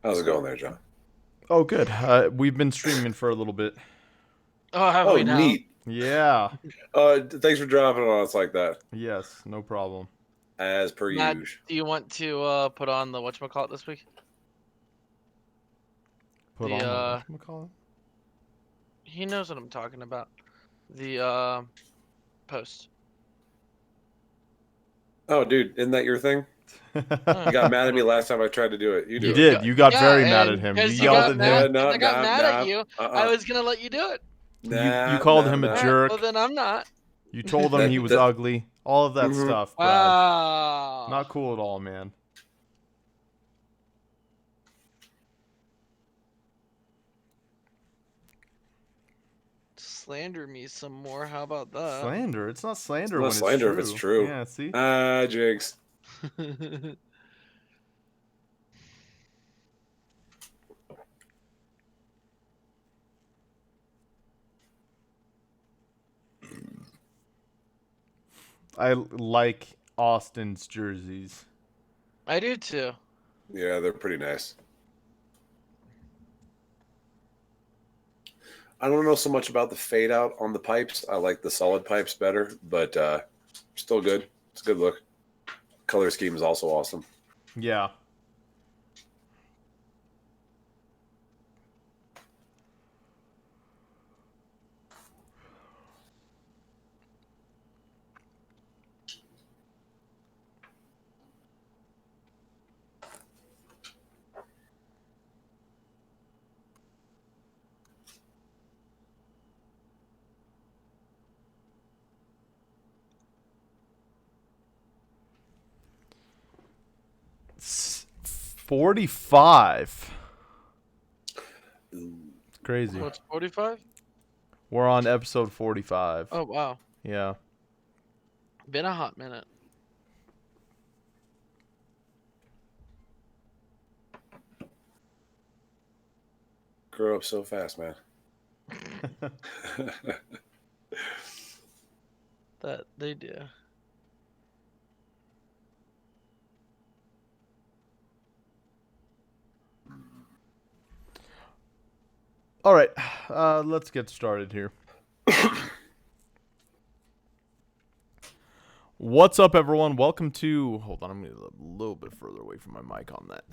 How's it going there, John? Oh, good. We've been streaming for a little bit. Oh, have Oh, we now? neat. Yeah. Thanks for dropping on us like that, Yes, no problem. as per Matt, usual. do you want to put on the whatchamacallit this week? Put The, on the whatchamacallit? He knows what I'm talking about. The post. Oh, dude, isn't that your thing? You got mad at me last time I tried to do it. You do You it. did. You got Yeah, very mad and at him. You because yelled got at mad, him. No, I got mad at you. I uh-uh. was gonna let you do it. You called him a Alright, jerk. well, then I'm not. You told him he was ugly. All of that Mhm. stuff, Brad. Wow. Not cool at all, man. Slander me some more. How about that? Slander? It's not slander It's not when slander it's if it's true. Yeah, see? Jinx. I like Austin's jerseys. I do too. Yeah, they're pretty nice. I don't know so much about the fade out on the pipes. I like the solid pipes better, but still good. It's a good look. Color scheme is also awesome. Yeah. It's 45. It's crazy. What's 45? We're on episode 45. Oh wow. Yeah. Been a hot minute. Grow up so fast, man. That they do. All right. Let's get started here. What's up, everyone? Welcome to... Hold on, I'm going to get a little bit further away from my mic on that.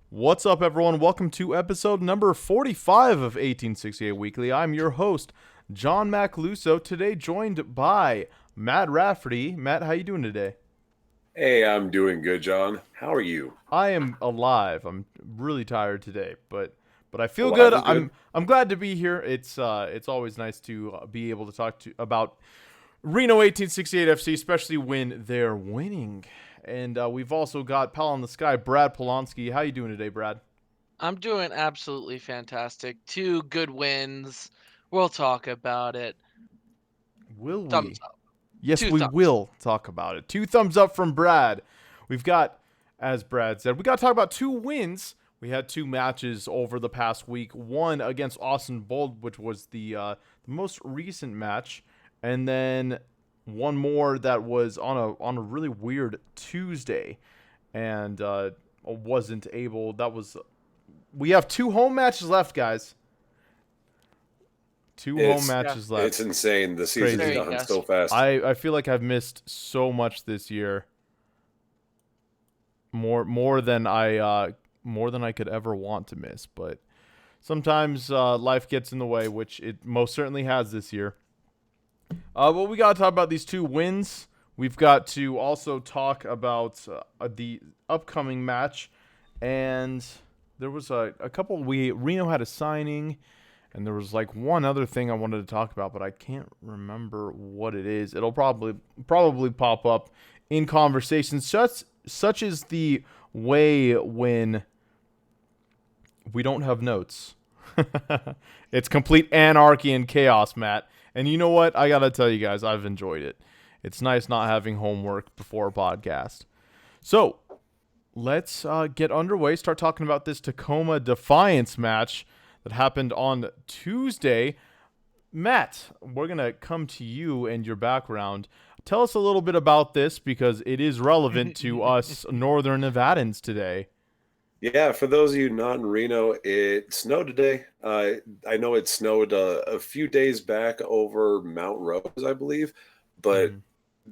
What's up, everyone? Welcome to episode number 45 of 1868 Weekly. I'm your host, John Macaluso. Today, joined by Matt Rafferty. Matt, how you doing today? Hey, I'm doing good, John. How are you? I am alive. I'm really tired today, but I feel Alive good. is good. I'm glad to be here. It's always nice to be able to talk about Reno 1868 FC, especially when they're winning. And we've also got pal in the sky, Brad Polonsky. How you doing today, Brad? I'm doing absolutely fantastic. 2 good wins. We'll talk about it. Will we? Thumbs up. Yes, 2 we thumbs. will talk about it. 2 thumbs up from Brad. We've got, as Brad said, we got to talk about 2 wins. We had 2 matches over the past week. One against Austin Bold, which was the most recent match, and then one more that was on a really weird Tuesday, and wasn't able. We have 2 home matches left, guys. 2 home matches left. It's insane. The season's Crazy. done Yes. so fast. I feel like I've missed so much this year. More than I could ever want to miss, but sometimes life gets in the way, which it most certainly has this year. Well, we got to talk about these 2 wins. We've got to also talk about the upcoming match, and there was a couple. Reno had a signing, and there was like one other thing I wanted to talk about, but I can't remember what it is. It'll probably pop up in conversations. Such is the way when we don't have notes. It's complete anarchy and chaos, Matt. And you know what? I gotta tell you guys, I've enjoyed it. It's nice not having homework before a podcast. So, let's get underway. Start talking about this Tacoma Defiance match that happened on Tuesday. Matt, we're going to come to you and your background. Tell us a little bit about this because it is relevant to us Northern Nevadans today. Yeah, for those of you not in Reno, it snowed today. I know it snowed a few days back over Mount Rose, I believe, but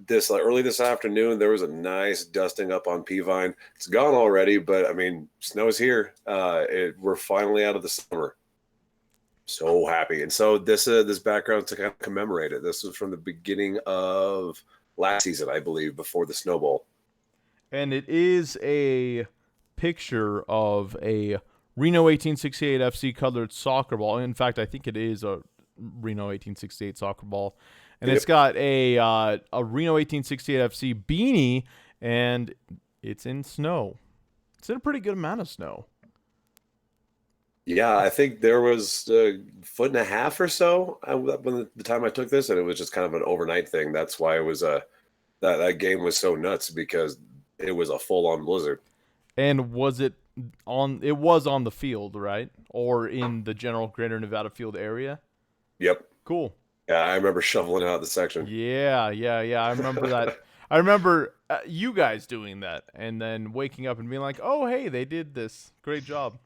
this early this afternoon there was a nice dusting up on Peavine. It's gone already, but I mean, snow's here. We're finally out of the summer. So happy, and so this background to kind of commemorate it. This was from the beginning of last season, I believe, before the Snow Bowl. And it is a picture of a Reno 1868 FC colored soccer ball. In fact, I think it is a Reno 1868 soccer ball. And It's got a Reno 1868 FC beanie, and it's in snow. It's in a pretty good amount of snow. Yeah, I think there was a foot and a half or so when the time I took this, and it was just kind of an overnight thing. That's why it was that game was so nuts, because it was a full-on blizzard. And was it on? It was on the field, right? Or in the general Greater Nevada field area? Yep. Cool. Yeah, I remember shoveling out the section. Yeah. I remember that. I remember you guys doing that, and then waking up and being like, "Oh, hey, they did this. Great job."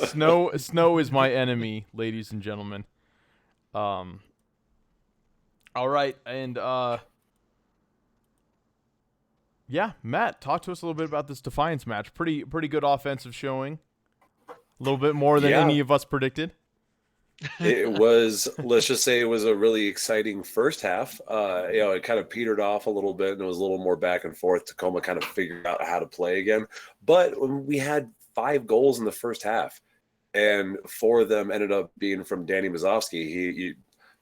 Snow is my enemy, ladies and gentlemen. All right, and yeah, Matt, talk to us a little bit about this Defiance match. Pretty good offensive showing. A little bit more than any of us predicted. It was, let's just say, it was a really exciting first half. It kind of petered off a little bit, and it was a little more back and forth. Tacoma kind of figured out how to play again, but we had 5 goals in the first half, and 4 of them ended up being from Danny Mazovsky.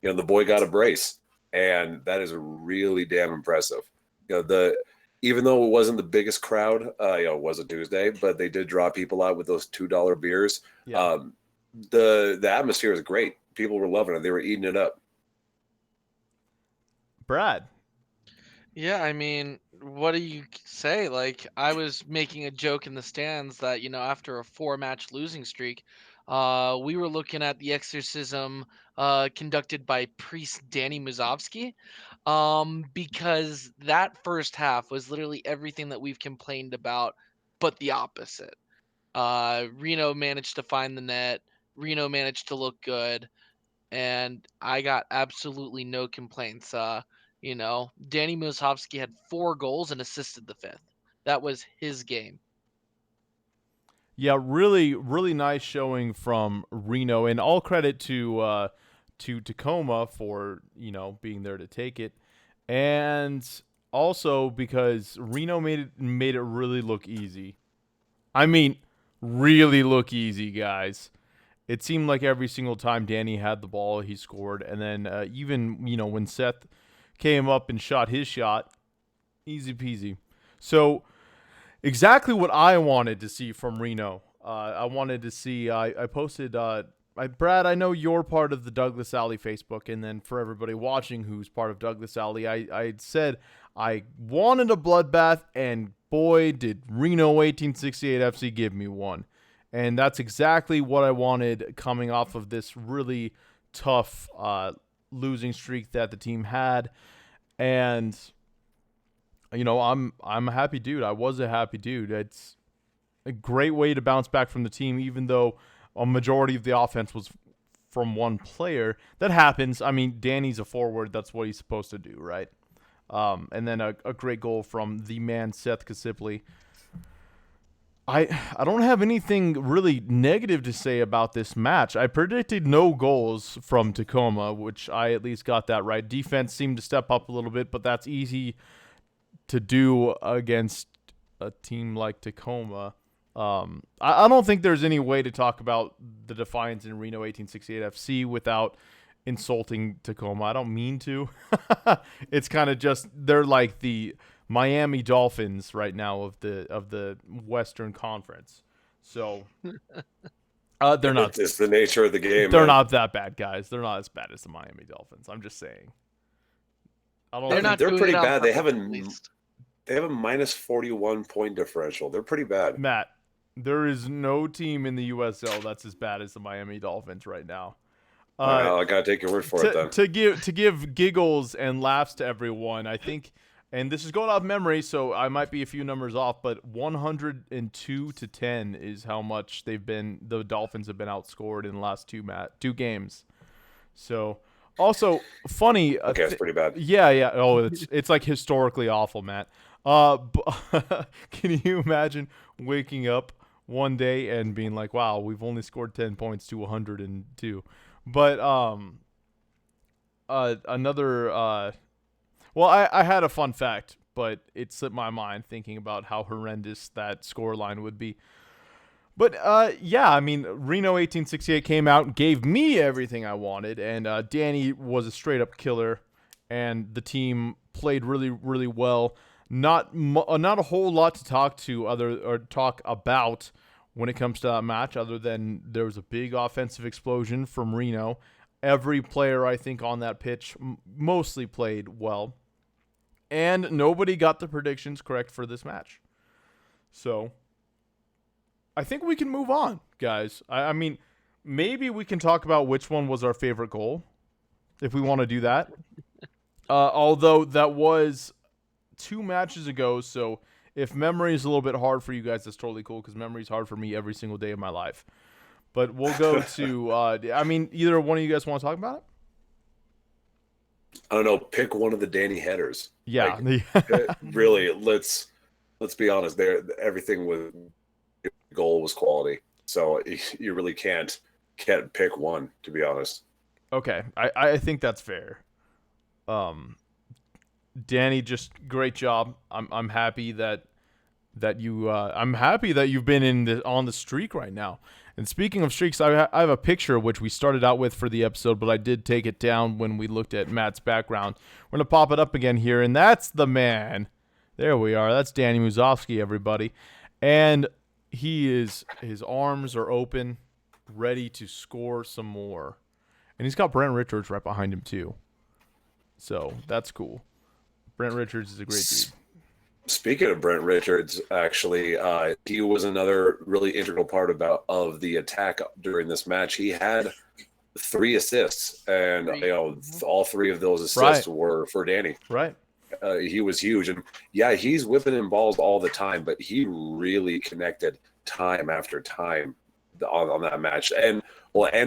The boy got a brace, and that is really damn impressive. Even though it wasn't the biggest crowd, it was a Tuesday, but they did draw people out with those $2 beers. Yeah. The atmosphere was great. People were loving it. They were eating it up. Brad. Yeah, I mean, what do you say? Like, I was making a joke in the stands that, after a 4-match losing streak, we were looking at the exorcism conducted by priest Danny Muzovsky, because that first half was literally everything that we've complained about, but the opposite. Reno managed to find the net. Reno managed to look good, and I got absolutely no complaints. Danny Moshovsky had 4 goals and assisted the 5th. That was his game. Yeah, really nice showing from Reno, and all credit to Tacoma for being there to take it, and also because Reno made it really look easy. I mean, really look easy, guys. It seemed like every single time Danny had the ball, he scored, and then even when Seth came up and shot his shot, easy peasy. So exactly what I wanted to see from Reno. I wanted to see. I posted. Brad, I know you're part of the Douglas Alley Facebook, and then for everybody watching who's part of Douglas Alley, I said I wanted a bloodbath, and boy, did Reno 1868 FC give me one. And that's exactly what I wanted coming off of this really tough losing streak that the team had. And I'm a happy dude. I was a happy dude. It's a great way to bounce back from the team, even though a majority of the offense was from one player. That happens. I mean, Danny's a forward. That's what he's supposed to do, right? And then a great goal from the man Seth Kasipli. I don't have anything really negative to say about this match. I predicted no goals from Tacoma, which I at least got that right. Defense seemed to step up a little bit, but that's easy to do against a team like Tacoma. I don't think there's any way to talk about the Defiance in Reno 1868 FC without insulting Tacoma. I don't mean to. It's kind of just they're like the Miami Dolphins right now of the Western Conference. So they're not. It's the nature of the game. They're not that bad, guys. They're not as bad as the Miami Dolphins. I'm just saying. They're pretty bad. They haven't. They have a minus 41 point differential. They're pretty bad. Matt, there is no team in the USL that's as bad as the Miami Dolphins right now. All right, I gotta take your word for it then. To give giggles and laughs to everyone, I think, and this is going off memory, so I might be a few numbers off, but 102-10 is how much the Dolphins have been outscored in the last two games. So, also funny. Okay, it's pretty bad. Yeah. Oh, it's like historically awful, Matt. Can you imagine waking up one day and being like, "Wow, we've only scored 10 points to 102." But another well, I had a fun fact, but it slipped my mind thinking about how horrendous that scoreline would be. But yeah, I mean, Reno 1868 came out and gave me everything I wanted, and Danny was a straight up killer, and the team played really, really well. Not a whole lot to talk about when it comes to that match, other than there was a big offensive explosion from Reno. Every player, I think, on that pitch mostly played well, and nobody got the predictions correct for this match. So I think we can move on, guys. I mean, maybe we can talk about which one was our favorite goal, if we want to do that. Although that was 2 matches ago, so if memory is a little bit hard for you guys, that's totally cool, because memory is hard for me every single day of my life. But we'll go to, I mean, either one of you guys want to talk about it? I don't know. Pick one of the Danny headers. Yeah. Really, let's be honest. Everything with goal was quality. So you really can't pick one, to be honest. Okay, I think that's fair. Danny, just great job. I'm happy that I'm happy that you've been on the streak right now. And speaking of streaks, I have a picture which we started out with for the episode, but I did take it down when we looked at Matt's background. We're gonna pop it up again here, and that's the man. There we are. That's Danny Musovsky, everybody, and his arms are open, ready to score some more. And he's got Brent Richards right behind him too. So that's cool. Brent Richards is a great dude. Speaking of Brent Richards, actually, he was another really integral part of the attack during this match. He had 3 assists, and all 3 of those assists were for Danny. Right. He was huge, and yeah, he's whipping in balls all the time, but he really connected time after time on that match, and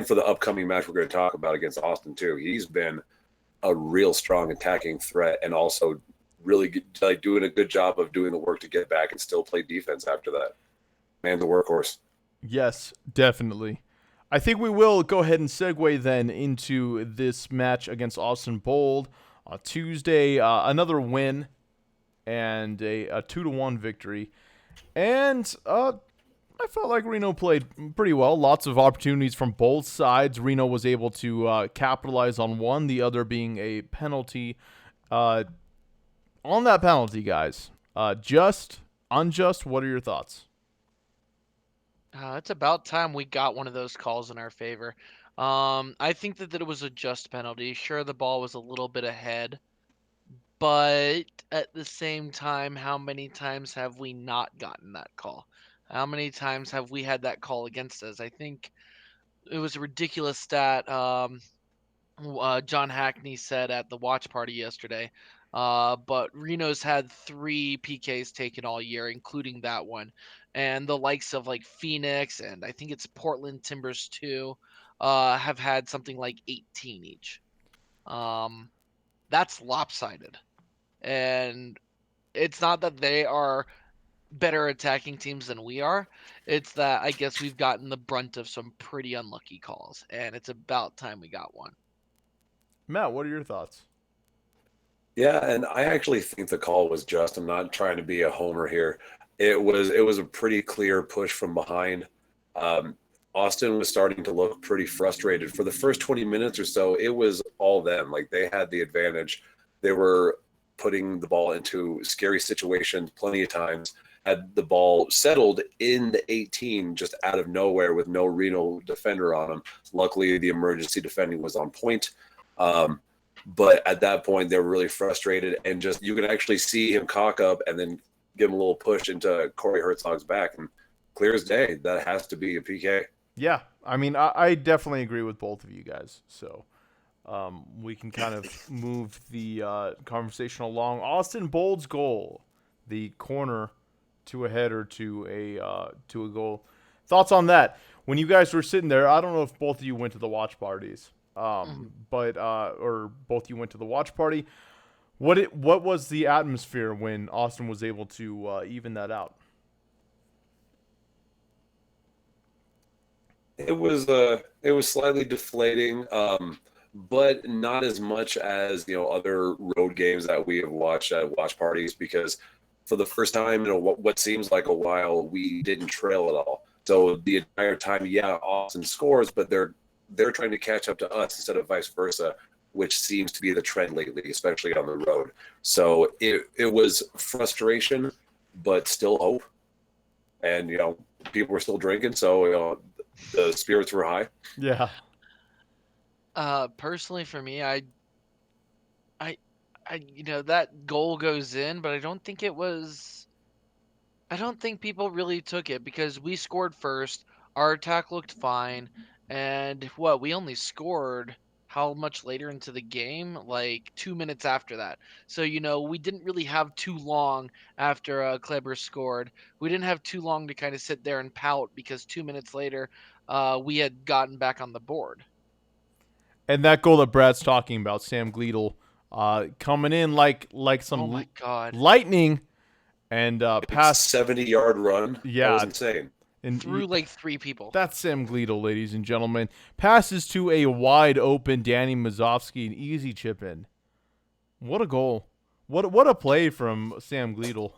for the upcoming match we're going to talk about against Austin too. He's been a real strong attacking threat, and also really doing a good job of doing the work to get back and still play defense after that. Man, the workhorse. Yes, definitely. I think we will go ahead and segue then into this match against Austin Bold on Tuesday. Another win and a 2-1 victory. And I felt like Reno played pretty well. Lots of opportunities from both sides. Reno was able to capitalize on one, the other being a penalty. On that penalty, guys, just, unjust, what are your thoughts? It's about time we got one of those calls in our favor. I think that it was a just penalty. Sure, the ball was a little bit ahead, but at the same time, how many times have we not gotten that call? How many times have we had that call against us? I think it was a ridiculous stat. John Hackney said at the watch party yesterday. But Reno's had 3 PKs taken all year, including that one. And the likes of like Phoenix and I think it's Portland Timbers too, have had something like 18 each. That's lopsided. And it's not that they are better attacking teams than we are. It's that I guess we've gotten the brunt of some pretty unlucky calls, and it's about time we got one. Matt, what are your thoughts? Yeah, and I actually think the call was just. I'm not trying to be a homer here. It was a pretty clear push from behind. Austin was starting to look pretty frustrated. For the first 20 minutes or so, it was all them. Like, they had the advantage. They were putting the ball into scary situations plenty of times. Had the ball settled in the 18 just out of nowhere with no Reno defender on them. Luckily, the emergency defending was on point. But at that point, they were really frustrated, and just you can actually see him cock up and then give him a little push into Corey Herzog's back, and clear as day, that has to be a PK. Yeah, I mean, I definitely agree with both of you guys. So we can kind of move the conversation along. Austin Bold's goal, the corner to a header to a goal. Thoughts on that? When you guys were sitting there, I don't know if both of you went to the watch parties, but or both you went to the watch party. What was the atmosphere when Austin was able to even that out? It was slightly deflating, but not as much as other road games that we have watched at watch parties, because for the first time in what seems like a while, we didn't trail at all. So the entire time, yeah, Austin scores, but they're trying to catch up to us instead of vice versa, which seems to be the trend lately, especially on the road. So it was frustration, but still hope, and people were still drinking, so the spirits were high. Yeah. Personally for me, that goal goes in, but I don't think people really took it because we scored first. Our attack looked fine, and we only scored how much later into the game? Like 2 minutes after that. So we didn't really have too long after Kleber scored. We didn't have too long to kind of sit there and pout because 2 minutes later, we had gotten back on the board. And that goal that Brad's talking about, Sam Gleadle, coming in like some Oh my God. lightning, and past 70-yard run. Yeah, that was insane. And Through like 3 people. That's Sam Gleadle, ladies and gentlemen. Passes to a wide open Danny Mazovsky, an easy chip in. What a goal! What a play from Sam Gleadle.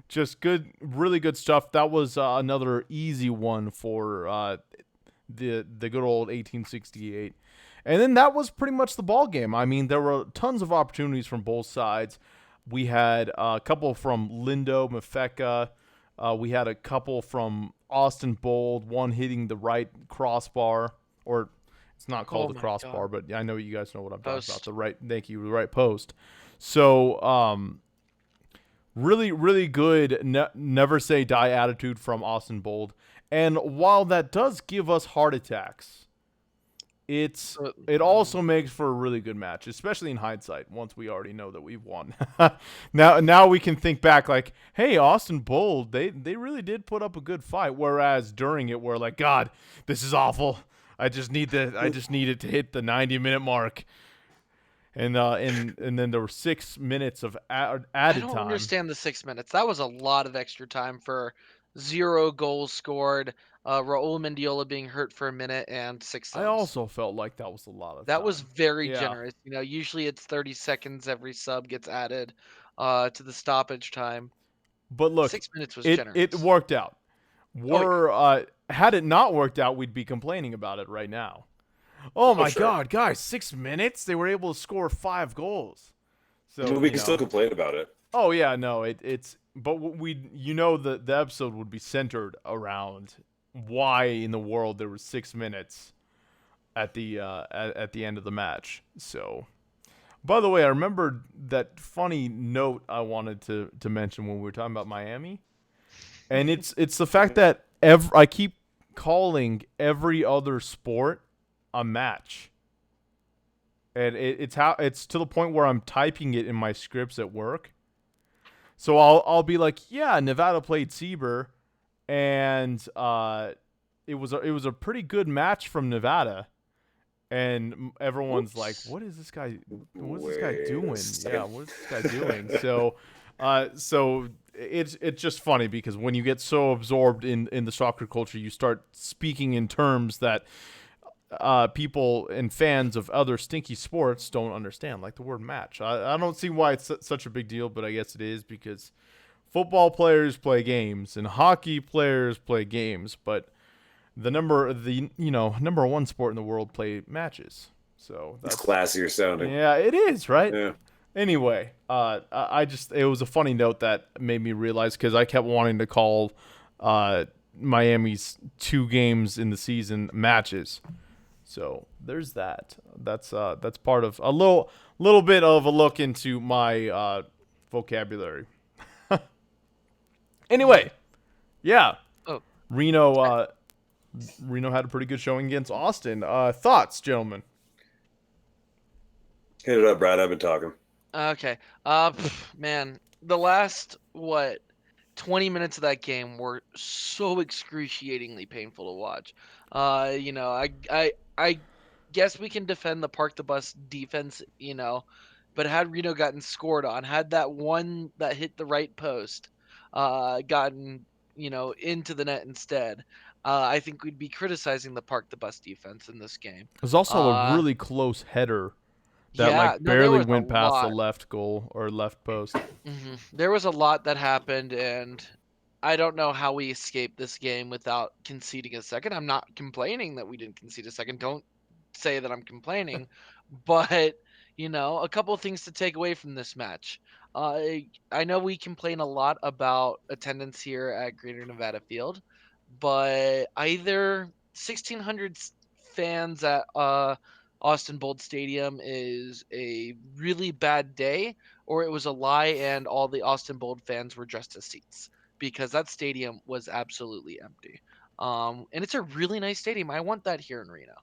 Just good, really good stuff. That was another easy one for the good old 1868. And then that was pretty much the ball game. I mean, there were tons of opportunities from both sides. We had a couple from Lindo Mafeka. We had a couple from Austin Bold, one hitting the right crossbar, or it's not called the crossbar, but I know you guys know what I'm talking about. The right post. So, really, really good never say die attitude from Austin Bold. And while that does give us heart attacks, it also makes for a really good match, especially in hindsight, once we already know that we've won. Now we can think back like, hey, Austin Bold, they really did put up a good fight, whereas during it we're like, God, this is awful. I just needed to hit the 90-minute mark. And then there were 6 minutes of added time. I don't understand the 6 minutes. That was a lot of extra time for 0 goals scored. Raul Mendiola being hurt for a minute and 6 subs. I also felt like that was a lot of time. That was very generous. Usually it's 30 seconds every sub gets added to the stoppage time. But look, 6 minutes was generous. It worked out. Had it not worked out, we'd be complaining about it right now. Oh my God, guys, 6 minutes? They were able to score 5 goals. So we can still complain about it. Oh yeah, no, it's but the episode would be centered around why in the world there was 6 minutes at the end of the match. So, by the way, I remembered that funny note I wanted to mention when we were talking about Miami, and it's the fact that I keep calling every other sport a match, and it's to the point where I'm typing it in my scripts at work. So I'll be like, yeah, Nevada played Sieber, and it was a pretty good match from Nevada, and everyone's like, what is this guy? What's this guy doing? Yeah, what is this guy doing? So it's just funny because when you get so absorbed in the soccer culture, you start speaking in terms that people and fans of other stinky sports don't understand, like the word match. I don't see why it's such a big deal, but I guess it is because football players play games and hockey players play games, but the number one sport in the world play matches. So it's classier sounding. Yeah, it is, right? Yeah. Anyway, it was a funny note that made me realize because I kept wanting to call Miami's 2 games in the season matches. So there's that. That's part of a little bit of a look into my vocabulary. Anyway, yeah, Oh, Reno had a pretty good showing against Austin. Thoughts, gentlemen? Hit it up, Brad. I've been talking. okay. Man, the last 20 minutes of that game were so excruciatingly painful to watch. I guess we can defend the park the bus defense, but had Reno gotten scored on, had that one that hit the right post, gotten into the net instead, I think we'd be criticizing the park the bus defense in this game. There's also a Uh, really close header that yeah, like no, there barely was a went past the lot. left goal or left post. There was a lot that happened, and I don't know how we escaped this game without conceding a second. I'm not complaining that we didn't concede a second. Don't say that I'm complaining, but a couple of things to take away from this match. I know we complain a lot about attendance here at Greater Nevada Field, but either 1,600 fans at Austin Bold Stadium is a really bad day, or it was a lie and all the Austin Bold fans were dressed as seats, because that stadium was absolutely empty. And it's a really nice stadium. I want that here in Reno.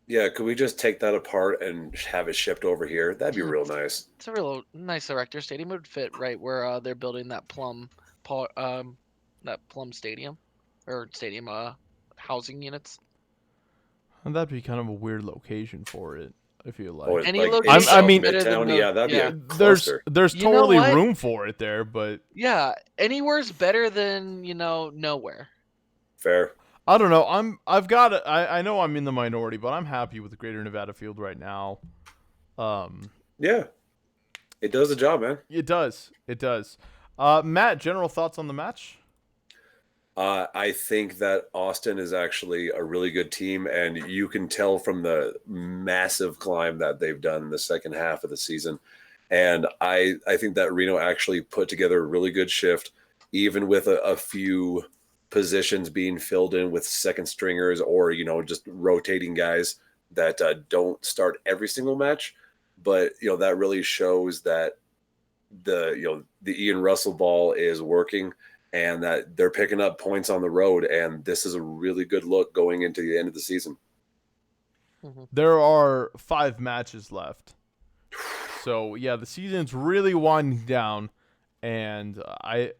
Yeah, could we just take that apart and have it shipped over here? That'd be real nice. It's a real nice erector stadium. It would fit right where they're building that that Plum Stadium or stadium housing units. And that'd be kind of a weird location for it. I feel Oh, like it's Any like location in is I mean, better than Midtown. the Yeah, that'd be a there's cluster. there's You know totally what? room for it there, but Yeah, anywhere's better than nowhere. Fair. I don't know. I know I'm in the minority, but I'm happy with the Greater Nevada Field right now. Yeah, it does the job, man. It does. It does. Matt, general thoughts on the match? I think that Austin is actually a really good team, and you can tell from the massive climb that they've done in the second half of the season. And I think that Reno actually put together a really good shift, even with a few positions being filled in with second stringers or, just rotating guys that don't start every single match. But, that really shows that the Ian Russell ball is working and that they're picking up points on the road. And this is a really good look going into the end of the season. There are 5 matches left. So, yeah, the season's really winding down, and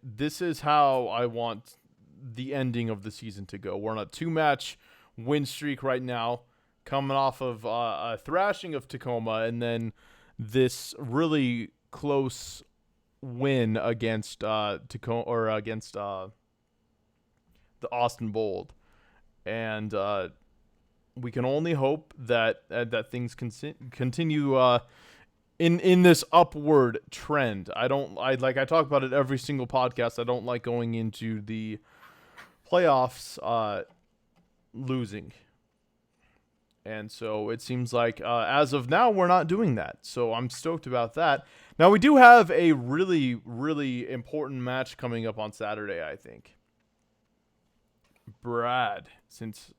this is how I want the ending of the season to go. We're on a 2-match win streak right now, coming off of a thrashing of Tacoma, and then this really close win against Tacoma or against the Austin Bold, and we can only hope that that things continue in this upward trend. I talk about it every single podcast. I don't like going into the playoffs losing. And so it seems like as of now, we're not doing that. So I'm stoked about that. Now, we do have a really, really important match coming up on Saturday, I think. Brad, since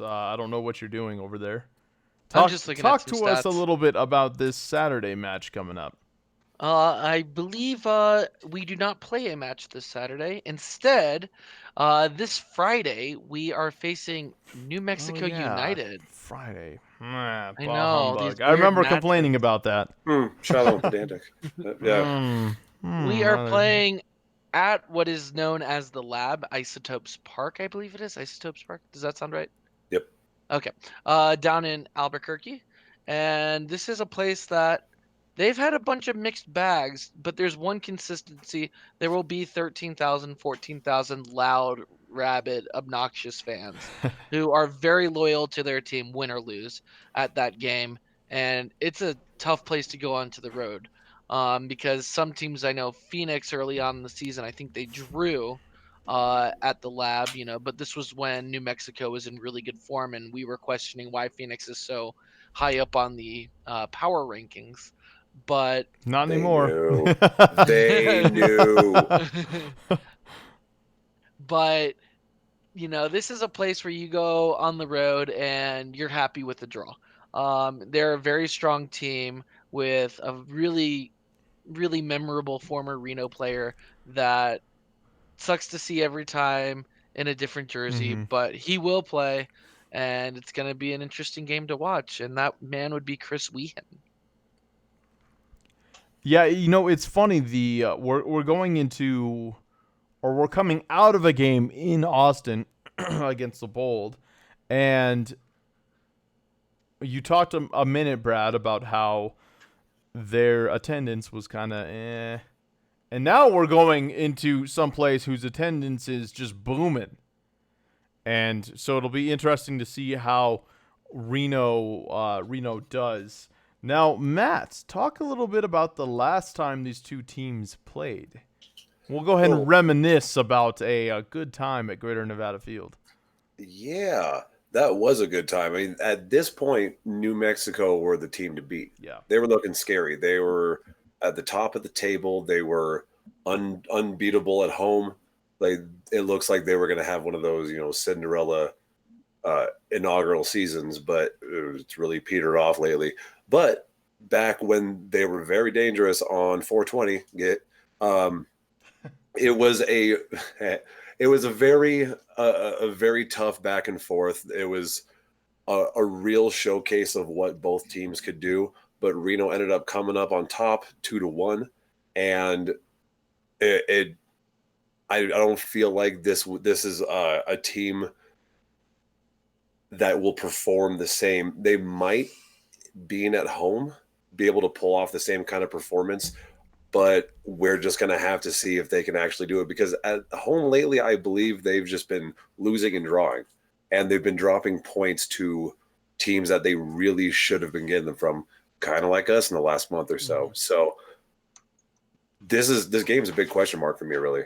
I don't know what you're doing over there, I'm just looking at talk some to us a stats. little bit about this Saturday match coming up. I believe we do not play a match this Saturday. Instead, this Friday we are facing New Mexico United. Friday. I Bah know, these humbug. I weird remember matches. complaining about that. Shallow and pedantic. Yeah. We are playing at what is known as the Lab, Isotopes Park, I believe it is. Isotopes Park. Does that sound right? Yep. Okay. Down in Albuquerque. And this is a place that they've had a bunch of mixed bags, but there's one consistency. There will be 13,000, 14,000 loud, rabid, obnoxious fans who are very loyal to their team, win or lose, at that game. And it's a tough place to go onto the road. Because some teams, I know Phoenix early on in the season, I think they drew at the Lab, but this was when New Mexico was in really good form, and we were questioning why Phoenix is so high up on the power rankings. But not They anymore. knew. They knew. but this is a place where you go on the road and you're happy with the draw. They're a very strong team with a really, really memorable former Reno player that sucks to see every time in a different jersey, Hmm. but he will play, and it's going to be an interesting game to watch. And that man would be Chris Wehan. Yeah, it's funny. We're going into, or we're coming out of a game in Austin against the Bold, and you talked a minute, Brad, about how their attendance was kind of and now we're going into some place whose attendance is just booming, and so it'll be interesting to see how Reno does. Now, Matt, talk a little bit about the last time these two teams played. We'll go ahead and Well, reminisce about a good time at Greater Nevada Field. yeah, that was a good time. I mean, at this point, New Mexico were the team to beat. Yeah. They were looking scary. They were at the top of the table. They were unbeatable at home. Like it looks like they were going to have one of those, Cinderella inaugural seasons, but it's really petered off lately. But back when they were very dangerous on 420, um, it was a it was a very tough back and forth. It was a real showcase of what both teams could do. But Reno ended up coming up on top 2-1, and it I don't feel like this is a team that will perform the same. They might, being at home, be able to pull off the same kind of performance, but we're just going to have to see if they can actually do it, because at home lately, I believe they've just been losing and drawing, and they've been dropping points to teams that they really should have been getting them from, kind of like us in the last month or so. So this game's a big question mark for me, really.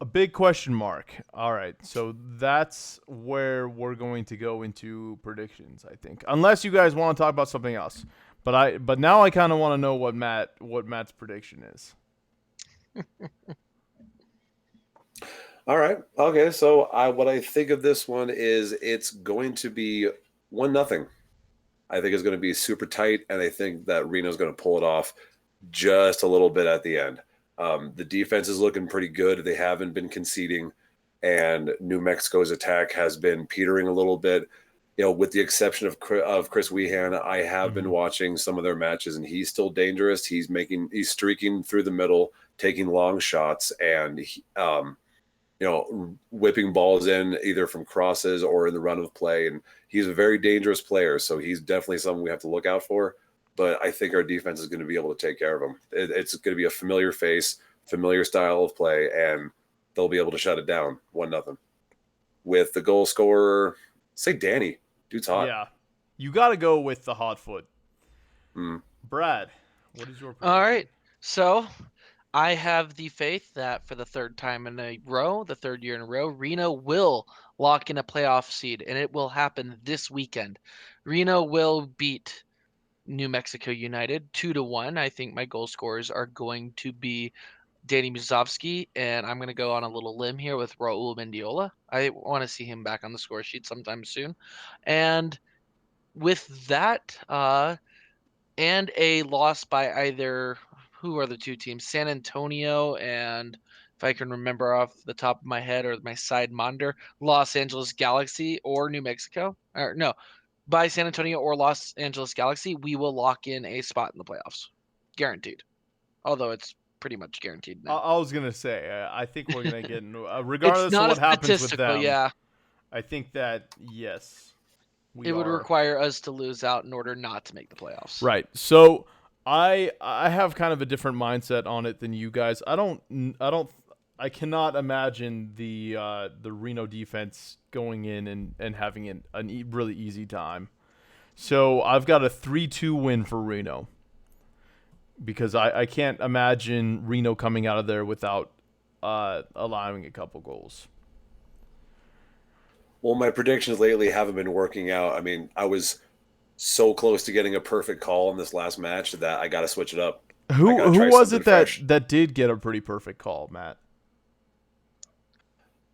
A big question mark. All right, so that's where we're going to go into predictions, I think. Unless you guys want to talk about something else. But now I kind of want to know what Matt's prediction is. All right. Okay. So what I think of this one is it's going to be 1-0. I think it's going to be super tight, and I think that Reno's going to pull it off just a little bit at the end. The defense is looking pretty good. They haven't been conceding, and New Mexico's attack has been petering a little bit. With the exception of Chris Wehan, I have been watching some of their matches, and he's still dangerous. He's streaking through the middle, taking long shots, and whipping balls in either from crosses or in the run of play. And he's a very dangerous player, so he's definitely someone we have to look out for. But I think our defense is going to be able to take care of him. It's going to be a familiar face, familiar style of play, and they'll be able to shut it down 1-0. With the goal scorer, say Danny. Dude's hot. Yeah, you got to go with the hot foot. Brad, what is your prediction? All right. So I have the faith that for the third time in a row, the third year in a row, Reno will lock in a playoff seed, and it will happen this weekend. Reno will beat New Mexico United 2-1. I think my goal scorers are going to be Danny Muzovsky, and I'm going to go on a little limb here with Raul Mendiola. I want to see him back on the score sheet sometime soon. And with that, and a loss by either, who are the two teams? San Antonio and, if I can remember off the top of my head or my side monitor, Los Angeles Galaxy or New Mexico. Or no, by San Antonio or Los Angeles Galaxy, we will lock in a spot in the playoffs. Guaranteed. Although it's pretty much guaranteed now. I was gonna say, I think we're gonna get regardless of what happens with them. Yeah, I think that yes, it would require us to lose out in order not to make the playoffs. Right. So I have kind of a different mindset on it than you guys. I cannot imagine the Reno defense going in and having a really easy time. So I've got a 3-2 win for Reno, because I can't imagine Reno coming out of there without allowing a couple goals. Well, my predictions lately haven't been working out. I mean, I was so close to getting a perfect call in this last match that I got to switch it up. Who was it that did get a pretty perfect call, Matt?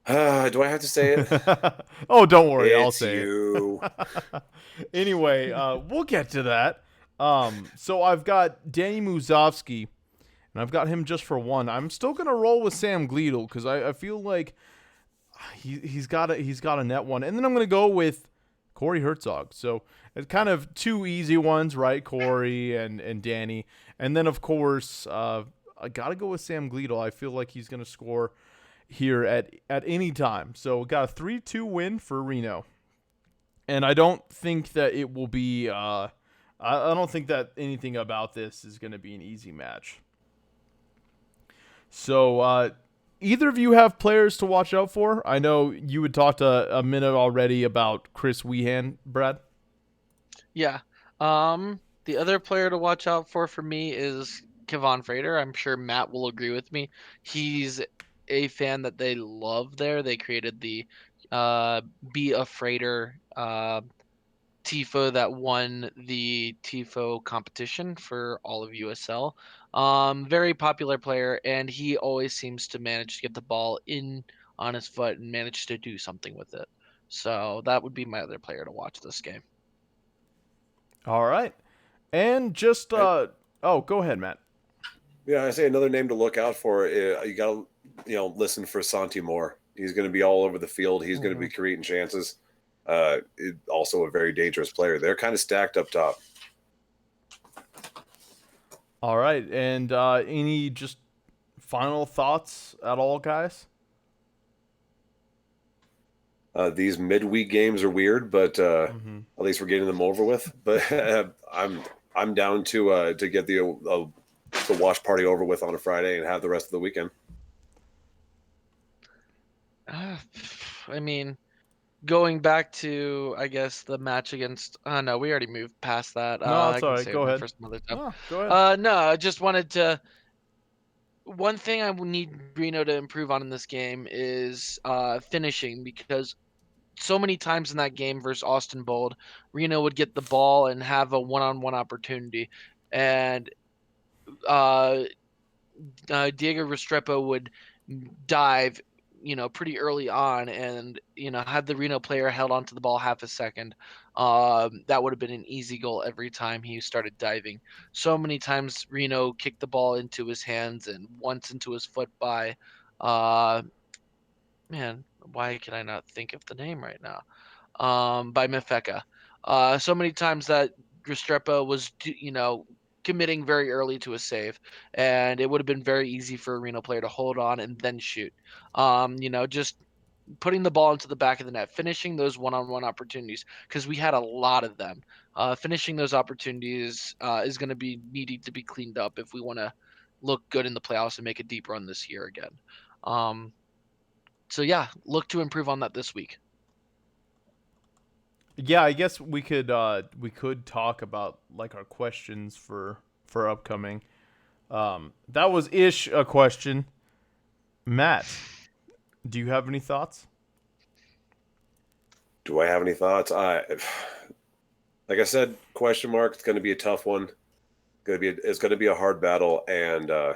Do I have to say it? Oh, don't worry, I'll It's say you. it. Anyway, we'll get to that. So I've got Danny Muzovsky, and I've got him just for one. I'm still gonna roll with Sam Gleadle because I feel like he's got a net one, and then I'm gonna go with Corey Herzog. So it's kind of two easy ones, right? Corey and Danny, and then of course I gotta go with Sam Gleadle. I feel like he's gonna score here at any time. So we got a 3-2 win for Reno, and I don't think that it will be. I don't think that anything about this is gonna be an easy match. So either of you have players to watch out for? I know you had talked a minute already about Chris Wehan, Brad. Yeah. The other player to watch out for me is Kevon Frater. I'm sure Matt will agree with me. He's a fan that they love there. They created the Be a Freighter Tifo that won the Tifo competition for all of USL. Very popular player, and he always seems to manage to get the ball in on his foot and manage to do something with it. So that would be my other player to watch this game. All right, and just oh, go ahead, Matt. Yeah, I say another name to look out for. You got to, listen for Santi Moore. He's going to be all over the field. He's going to be creating chances. Also a very dangerous player. They're kind of stacked up top. All right, and any just final thoughts at all, guys? These midweek games are weird, but at least we're getting them over with. But I'm down to get the wash party over with on a Friday and have the rest of the weekend. I mean, going back to, I guess, the match against. No, we already moved past that. No, I it's all can right. save Go that ahead. for some other time. No, go ahead. No, I just wanted to. One thing I will need Reno to improve on in this game is finishing, because so many times in that game versus Austin Bold, Reno would get the ball and have a one-on-one opportunity, and uh, Diego Restrepo would dive, pretty early on, and had the Reno player held onto the ball half a second, that would have been an easy goal every time he started diving. So many times Reno kicked the ball into his hands and once into his foot by, uh, man, why can I not think of the name right now? By Mefeka. So many times that Restrepo was, committing very early to a save, and it would have been very easy for a Reno player to hold on and then shoot. Just putting the ball into the back of the net, finishing those one-on-one opportunities, because we had a lot of them. Finishing those opportunities is going to be needing to be cleaned up if we want to look good in the playoffs and make a deep run this year again. So yeah, look to improve on that this week. Yeah, I guess we could talk about like our questions for upcoming. That was ish a question. Matt, do you have any thoughts? Do I have any thoughts? Like I said, question mark. It's going to be a tough one. It's going to be a hard battle, and I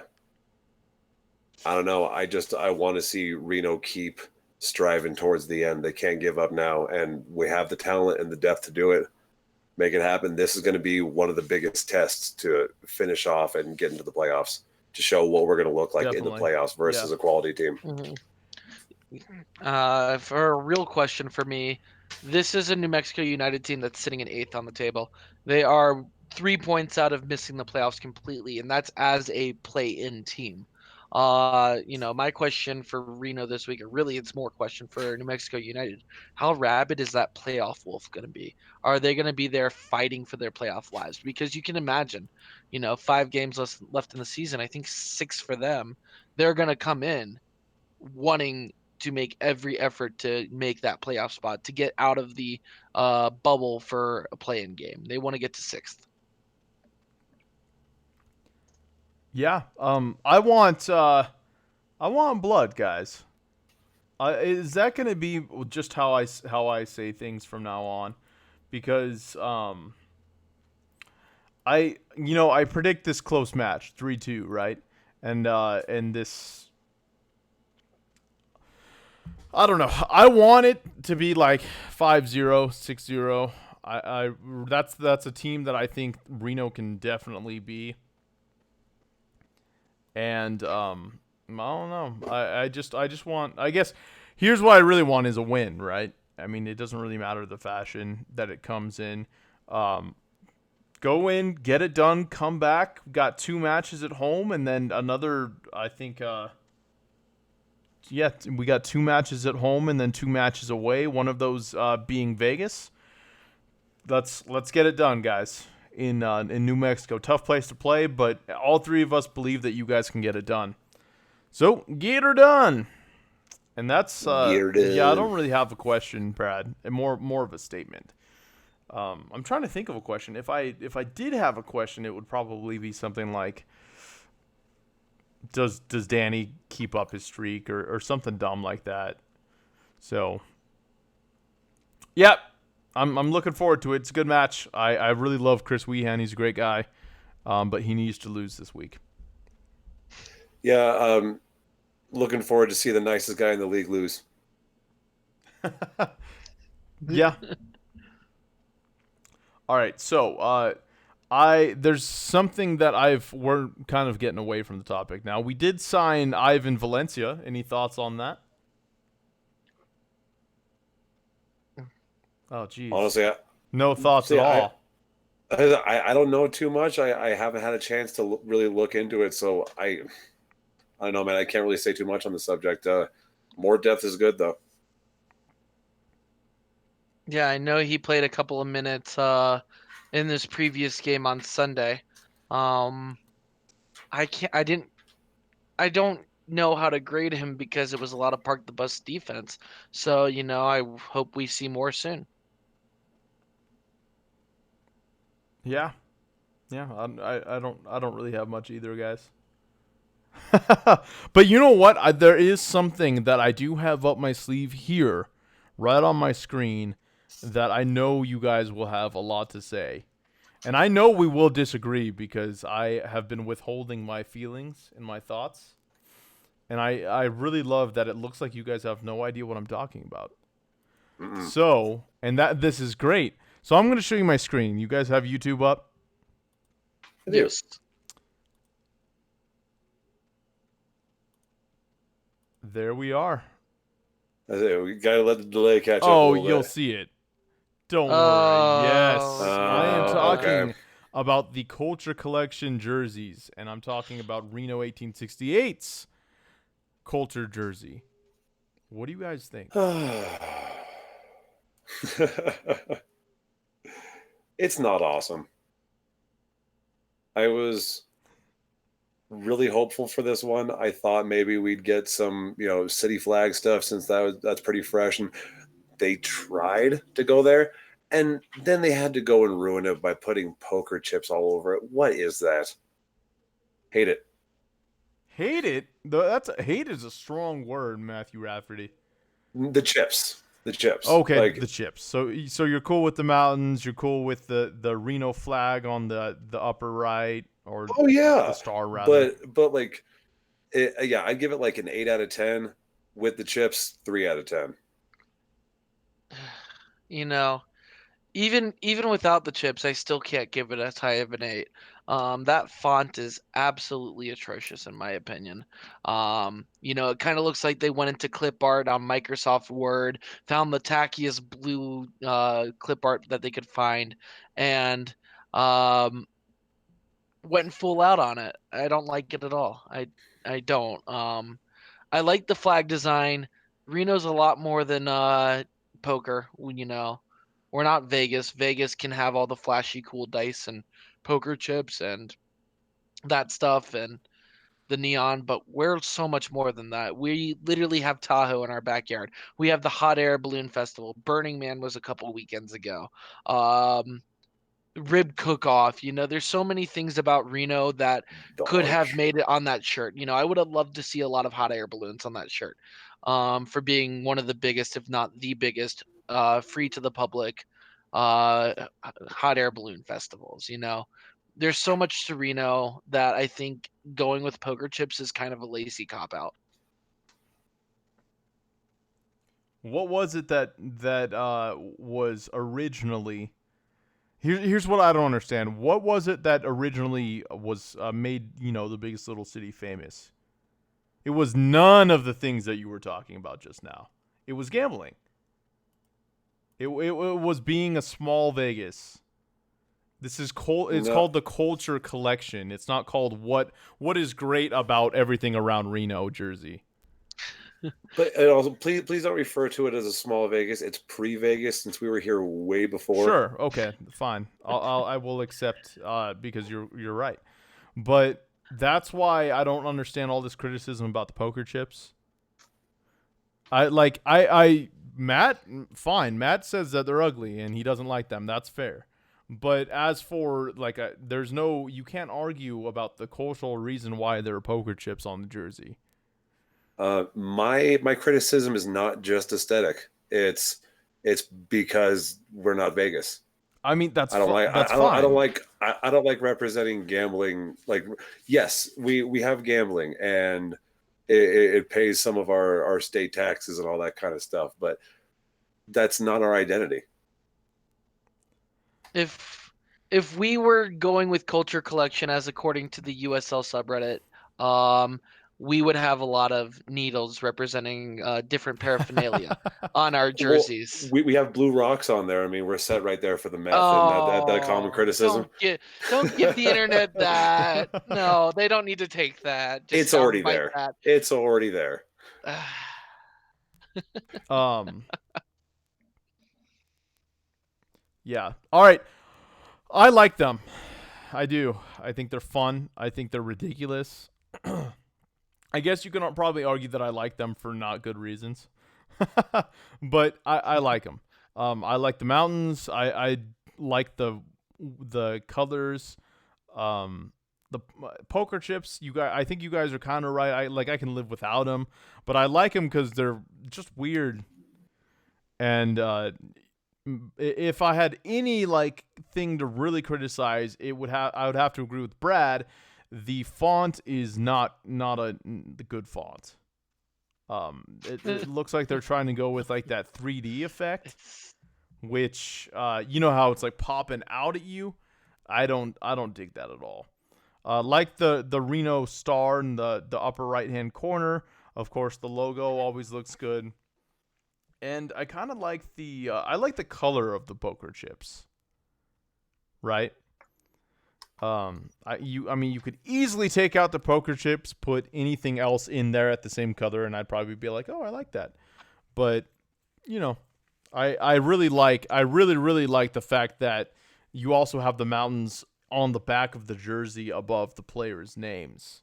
don't know. I want to see Reno keep striving towards the end. They can't give up now, and we have the talent and the depth to do it. Make it happen. This is going to be one of the biggest tests to finish off and get into the playoffs, to show what we're going to look like in the Definitely. playoffs versus Yeah. a quality team. For a real question for me, this is a New Mexico United team that's sitting in 8th on the table. They are 3 points out of missing the playoffs completely, and that's as a play-in team. My question for Reno this week, or really it's more question for New Mexico United, how rabid is that playoff wolf going to be? Are they going to be there fighting for their playoff lives? Because you can imagine, 5 games left in the season, I think 6 for them. They're going to come in wanting to make every effort to make that playoff spot, to get out of the bubble for a play-in game. They want to get to 6th. Yeah. I want blood, guys. Is that going to be just how I say things from now on? Because I predict this close match 3-2, right? And this I don't know. I want it to be like 5-0, 6-0. I that's a team that I think Reno can definitely be. And I don't know. I just want, I guess here's what I really want is a win, right? I mean, it doesn't really matter the fashion that it comes in. Um, Go in, get it done, come back. Got 2 matches at home, and then another. I think. Yeah, we got 2 matches at home, and then 2 matches away. One of those being Vegas. Let's get it done, guys. In New Mexico, tough place to play, but all three of us believe that you guys can get it done. So get her done. And that's Get her yeah. I done. don't really have a question, Brad. And more of a statement. I'm trying to think of a question. If I did have a question, it would probably be something like, does Danny keep up his streak, or something dumb like that. So, yep, I'm looking forward to it. It's a good match. I really love Chris Wehan. He's a great guy, but he needs to lose this week. Yeah, looking forward to see the nicest guy in the league lose. Yeah. All right. So, I there's something that we're kind of getting away from the topic now. We did sign Ivan Valencia. Any thoughts on that? Oh, geez. Honestly, No thoughts see, at all. I don't know too much. I haven't had a chance to really look into it, so I don't know, man. I can't really say too much on the subject. More depth is good, though. Yeah, I know he played a couple of minutes in this previous game on Sunday. Um, I can't. I didn't. I don't know how to grade him because it was a lot of park the bus defense. So I hope we see more soon. Yeah, yeah. I don't really have much either, guys. But you know what? There is something that I do have up my sleeve here, right on my screen, that I know you guys will have a lot to say. And I know we will disagree because I have been withholding my feelings and my thoughts. And I really love that it looks like you guys have no idea what I'm talking about. Mm-mm. So, and that this is great. So I'm going to show you my screen. You guys have YouTube up? I do. Yes. There we are. We gotta let the delay catch up a Oh, little you'll bit. see it. Don't worry. Oh, Yes, I am Okay. talking about the Culture Collection jerseys, and I'm talking about Reno 1868's Culture jersey. What do you guys think? It's not awesome. I was really hopeful for this one. I thought maybe we'd get some, city flag stuff since that's pretty fresh. And they tried to go there, and then they had to go and ruin it by putting poker chips all over it. What is that? Hate it. Hate it? Hate is a strong word, Matthew Rafferty. The chips. The chips. Okay, Like, the chips. So you're cool with the mountains. You're cool with the Reno flag on the upper right, or oh the yeah. star rather. But like yeah, I'd give it like an 8 out of 10 with the chips, 3 out of 10. you know, even without the chips, I still can't give it as high of an 8. That font is absolutely atrocious in my opinion. It kind of looks like they went into clip art on Microsoft Word, found the tackiest blue clip art that they could find, and um, went full out on it. I don't like it at all. I don't. I like the flag design. Reno's a lot more than poker. We're not Vegas. Vegas can have all the flashy, cool dice and poker chips and that stuff and the neon, but we're so much more than that. We literally have Tahoe in our backyard. We have the Hot Air Balloon Festival. Burning Man was a couple weekends ago. Rib cook off. There's so many things about Reno that could have Dodge. made it on that shirt. I would have loved to see a lot of hot air balloons on that shirt, for being one of the biggest, if not the biggest, free to the public uh, hot air balloon festivals. There's so much to Reno that I think going with poker chips is kind of a lazy cop out. What was it that was originally? Here's what I don't understand. What was it that originally was made the biggest little city famous? It was none of the things that you were talking about just now. It was gambling. It was being a small Vegas. This is It's No, called the Culture Collection. It's not called what is great about everything around Reno, Jersey. but and also please don't refer to it as a small Vegas. It's pre-Vegas since we were here way before. Sure. Okay. Fine. I will accept because you're right. But that's why I don't understand all this criticism about the poker chips. I Matt, fine. Matt says that they're ugly and he doesn't like them. That's fair. But as for there's no you can't argue about the cultural reason why there are poker chips on the jersey. My criticism is not just aesthetic. It's because we're not Vegas. I mean that's I don't like that's I don't fine. like I don't like representing gambling. Like, yes, we have gambling and it pays some of our state taxes and all that kind of stuff, but that's not our identity. If we were going with culture collection as according to the USL subreddit, um, we would have a lot of needles representing different paraphernalia on our Well, jerseys. we have blue rocks on there. I mean, we're set right there for the meth, and that a common Oh, criticism. don't give the internet that. No, they don't need to take that. Just It's already soundbite there. that. It's already there. um yeah. All right. I like them. I do. I think they're fun. I think they're ridiculous. I guess you can probably argue that I like them for not good reasons, but I like them. I like the mountains. I like the colors. The poker chips. You guys, I think you guys are kind of right. I can live without them, but I like them because they're just weird. And if I had any thing to really criticize, I would have to agree with Brad. The font is not the good font. It looks like they're trying to go with that 3D effect, It's which you know how it's popping out at you. I don't dig that at all. Like the Reno star in the upper right hand corner. Of course, the logo always looks good, and I kind of like I like the color of the poker chips. Right. I mean, you could easily take out the poker chips, put anything else in there at the same color, and I'd probably be like, oh, I like that. But you know, I really really like the fact that you also have the mountains on the back of the jersey above the players' names.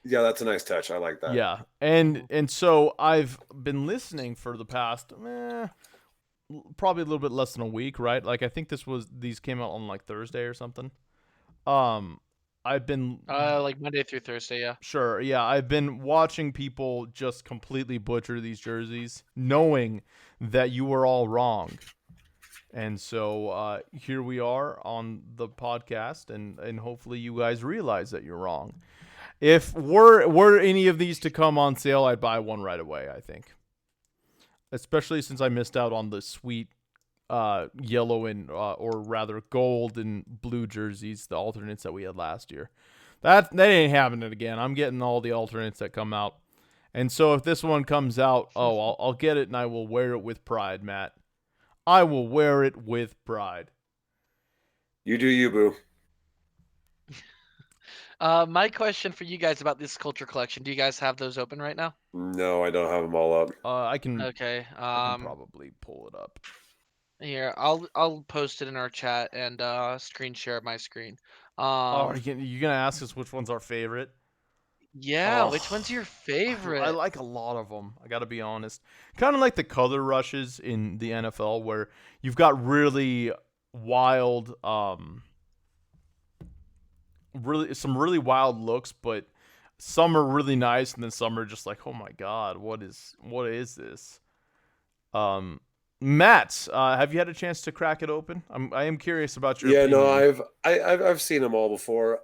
Yeah, that's a nice touch. I like that. Yeah, and so I've been listening for the past probably a little bit less than a week, right? I think these came out on Thursday or something. Um, I've been like Monday through Thursday, yeah. Sure, yeah, I've been watching people just completely butcher these jerseys, knowing that you were all wrong. And so here we are on the podcast, and hopefully you guys realize that you're wrong. If were any of these to come on sale, I'd buy one right away, I think. Especially since I missed out on the sweet yellow and or rather gold and blue jerseys, the alternates that we had last year. That ain't happening again. I'm getting all the alternates that come out. And so if this one comes out, I'll get it and I will wear it with pride, Matt. I will wear it with pride. You do you, boo. My question for you guys about this culture collection: do you guys have those open right now? No, I don't have them all up. I can Okay. probably pull it up. Here, I'll post it in our chat and screen share my screen. Are you gonna ask us which one's our favorite? Yeah, which one's your favorite? I like a lot of them. I got to be honest. Kind of like the color rushes in the NFL, where you've got really wild, really wild looks, but some are really nice, and then some are just like, oh my god, what is this? Matt, have you had a chance to crack it open? I am curious about your Yeah, opinion. no, I've seen them all before.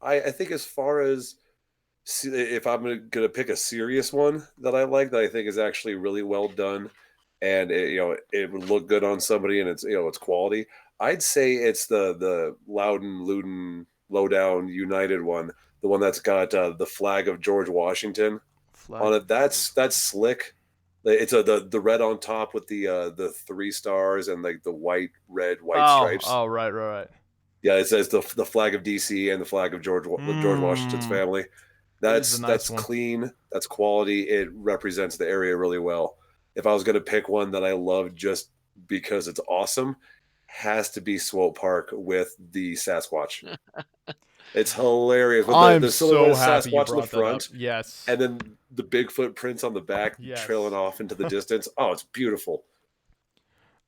I think as far as if I'm gonna pick a serious one that I like that I think is actually really well done, and it would look good on somebody, and it's quality. I'd say it's the Loudon Luden Lowdown United one, the one that's got the flag of George Washington Flag. on it. That's slick. It's the red on top with the 3 stars and like the white stripes. Oh, right. Yeah, it says the flag of DC and the flag of George Washington's Hmm. family. That is a That's nice one. clean. That's quality. It represents the area really well. If I was going to pick one that I love just because it's awesome, has to be Swope Park with the Sasquatch. It's hilarious with I'm the silhouette so of happy you Sasquatch on the brought that up. front, Yes. and then the Bigfoot prints on the back trailing Yes. off into the distance. Oh, it's beautiful.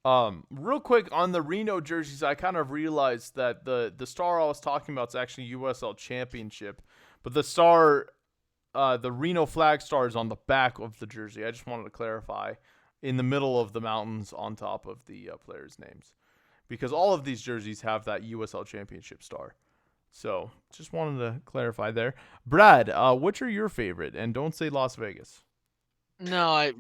Real quick on the Reno jerseys, I kind of realized that the star I was talking about is actually USL Championship, but the Reno flag star is on the back of the jersey. I just wanted to clarify, in the middle of the mountains on top of the players' names, because all of these jerseys have that USL Championship star. So just wanted to clarify there. Brad, which are your favorite? And don't say Las Vegas. No, I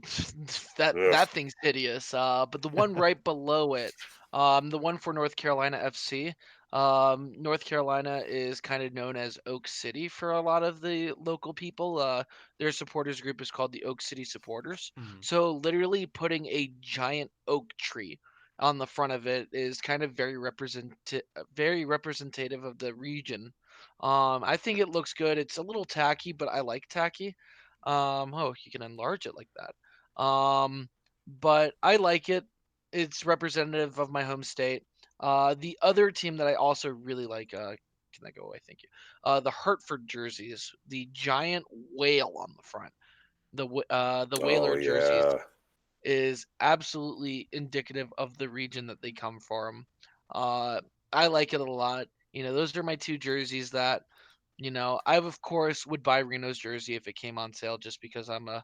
that Ugh. that thing's hideous. But the one right below it, the one for North Carolina FC. North Carolina is kind of known as Oak City for a lot of the local people. Their supporters group is called the Oak City Supporters. Mhm. So literally putting a giant oak tree on the front of it is kind of very representative of the region. I think it looks good. It's a little tacky, but I like tacky. Oh, you can enlarge it like that. But I like it. It's representative of my home state. The other team that I also really like, can I go away? Thank you. The Hartford jerseys, the giant whale on the front. The Oh Whaler jerseys yeah. is absolutely indicative of the region that they come from. Uh, I like it a lot. Those are my two jerseys that, I of course would buy Reno's jersey if it came on sale just because I'm a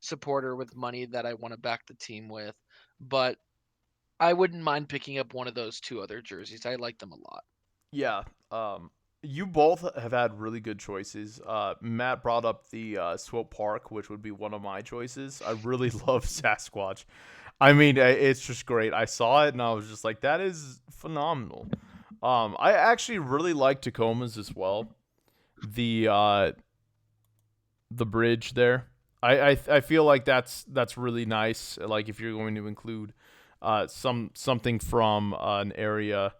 supporter with money that I want to back the team with. But I wouldn't mind picking up one of those two other jerseys. I like them a lot. Yeah. You both have had really good choices. Matt brought up the Swope Park, which would be one of my choices. I really love Sasquatch. I mean, it's just great. I saw it and I was just like, that is phenomenal. I actually really like Tacoma's as well. The the bridge there. I feel like that's really nice. Like if you're going to include something from an area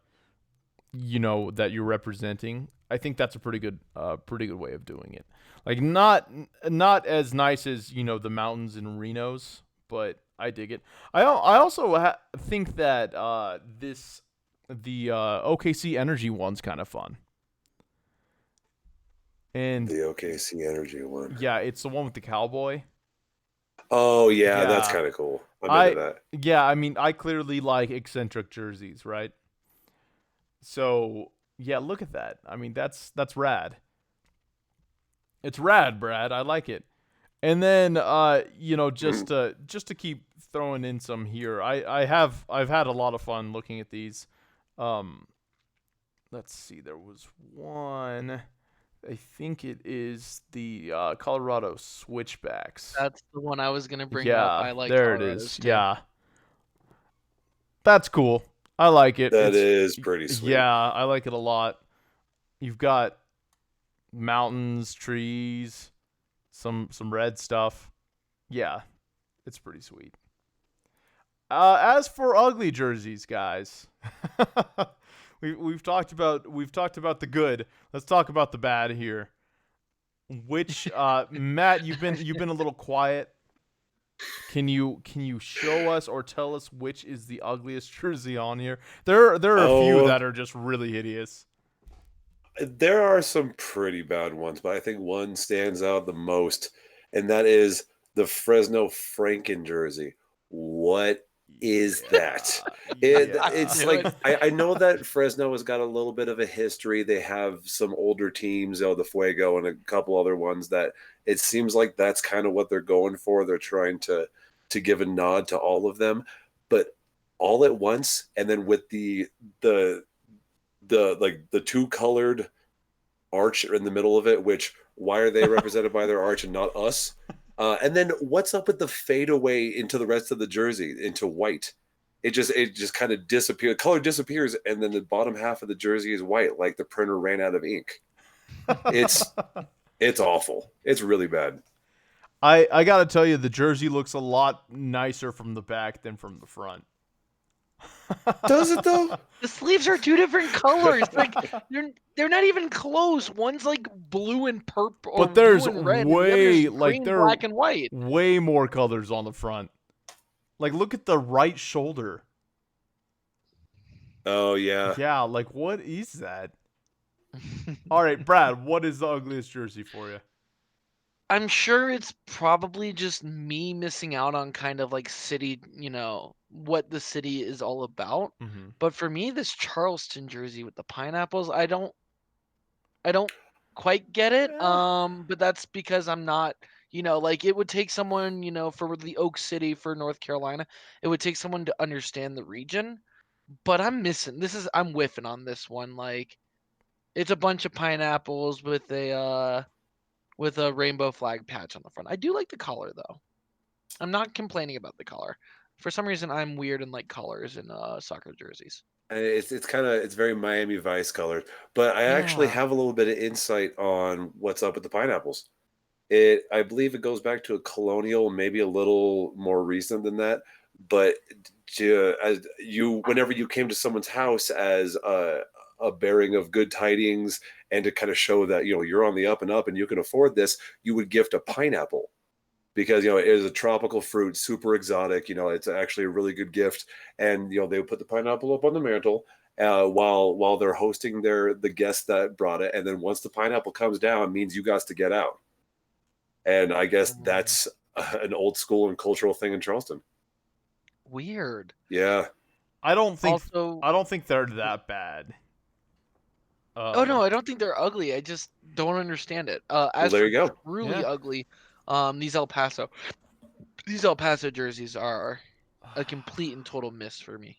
that you're representing, I think that's a pretty good way of doing it. Like not as nice as the mountains in Reno's, but I dig it. I also think that the OKC Energy one's kind of fun. And The OKC Energy one. yeah, it's the one with the cowboy. Oh yeah, that's Yeah. kind of cool. I'm into I that. yeah, I mean I clearly like eccentric jerseys, right? So, yeah, look at that. I mean that's rad. It's rad, Brad. I like it. And then just to keep throwing in some here. I've had a lot of fun looking at these. Um let's see. There was one. I think it is the Colorado Switchbacks. That's the one I was gonna bring up. Yeah, I like there it is. Colorado's too. Yeah. That's cool. I like it. That is pretty sweet. Yeah, I like it a lot. You've got mountains, trees, some red stuff. Yeah, it's pretty sweet. As for ugly jerseys, guys, we've talked about the good. Let's talk about the bad here. Which Matt, you've been a little quiet. Can you show us or tell us which is the ugliest jersey on here? There are a few Oh, that are just really hideous. there are some pretty bad ones, but I think one stands out the most, and that is the Fresno Franken jersey. What is that? I Yeah. It's knew like it. I know that Fresno has got a little bit of a history. They have some older teams, the Fuego and a couple other ones that it seems like that's kind of what they're going for. They're trying to give a nod to all of them, but all at once, and then with the like the two colored arch in the middle of it, which Why are they represented by their arch and not us? And then what's up with the fadeaway into the rest of the jersey into white? It just kind of disappears. Color disappears, and then the bottom half of the jersey is white, like the printer ran out of ink. It's it's awful. It's really bad. I gotta tell you, the jersey looks a lot nicer from the back than from the front. Does it though? The sleeves are two different colors. Like they're not even close. One's like blue and purple, or But there's blue and red. And the way other's like green, there are black, and white. way more colors on the front. Like look at the right shoulder. Oh yeah. Yeah, like what is that? All right, Brad, what is the ugliest jersey for you? I'm sure it's probably just me missing out on kind of like city, what the city is all about. Mm-hmm. But for me, this Charleston jersey with the pineapples, I don't quite get it. Yeah. But that's because I'm not, like it would take someone, for the Oak City for North Carolina, it would take someone to understand the region. But I'm whiffing on this one. Like it's a bunch of pineapples with a rainbow flag patch on the front. I do like the collar though. I'm not complaining about the collar. For some reason, I'm weird and like colors in soccer jerseys. It's very Miami Vice colored, but I actually Yeah. have a little bit of insight on what's up with the pineapples. I believe it goes back to a colonial, maybe a little more recent than that. But whenever you came to someone's house as a bearing of good tidings, and to kind of show that you're on the up and up and you can afford this, you would gift a pineapple because it is a tropical fruit, super exotic. It's actually a really good gift, and they would put the pineapple up on the mantle. While they're hosting the guests that brought it, and then once the pineapple comes down, it means you got to get out. And I guess Mm, that's an old school and cultural thing in Charleston. Weird. Yeah. I don't think Also, I don't think they're that bad. oh no, I don't think they're ugly. I just don't understand it. Well, As there for you go. truly Yeah. ugly, these El Paso jerseys are a complete and total miss for me.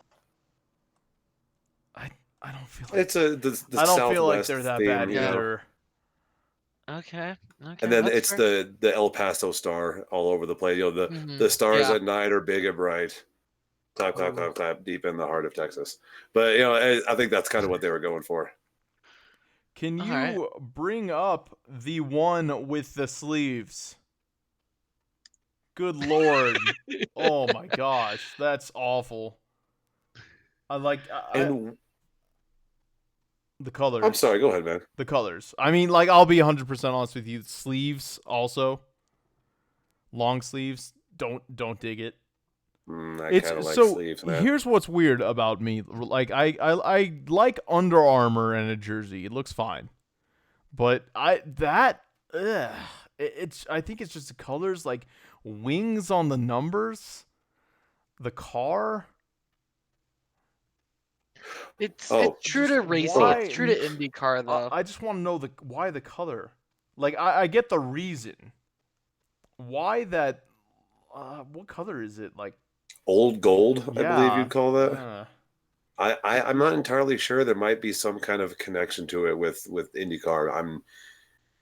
I I don't feel like It's the I don't feel like Southwest they're that theme, bad Yeah. either. Okay. and Okay, then that's it's fair. the El Paso star all over the place. The stars Yeah. at night are big and bright. Clap, clap, Ooh. clap, clap, deep in the heart of Texas. But I think that's kind of what they were going for. Can All right. you bring up the one with the sleeves? Good lord. Oh my gosh, that's awful. I like And the I'm colors. sorry, go ahead, man. The colors. I mean, like I'll be 100% honest with you. Sleeves also. Long sleeves. Don't dig it. I kind of It's like so sleeves, man. here's what's weird about me. Like I like Under Armour and a jersey. It looks fine. But ugh, it's I think it's just the colors, like wings on the numbers, the car. Oh, It's true Just to racing. why? It's true to IndyCar though. I just want to know why the color. Like I get the reason. Why that? What color is it? Like old gold, I believe yeah. you'd call that. Uh, I'm not entirely sure. There might be some kind of connection to it with IndyCar.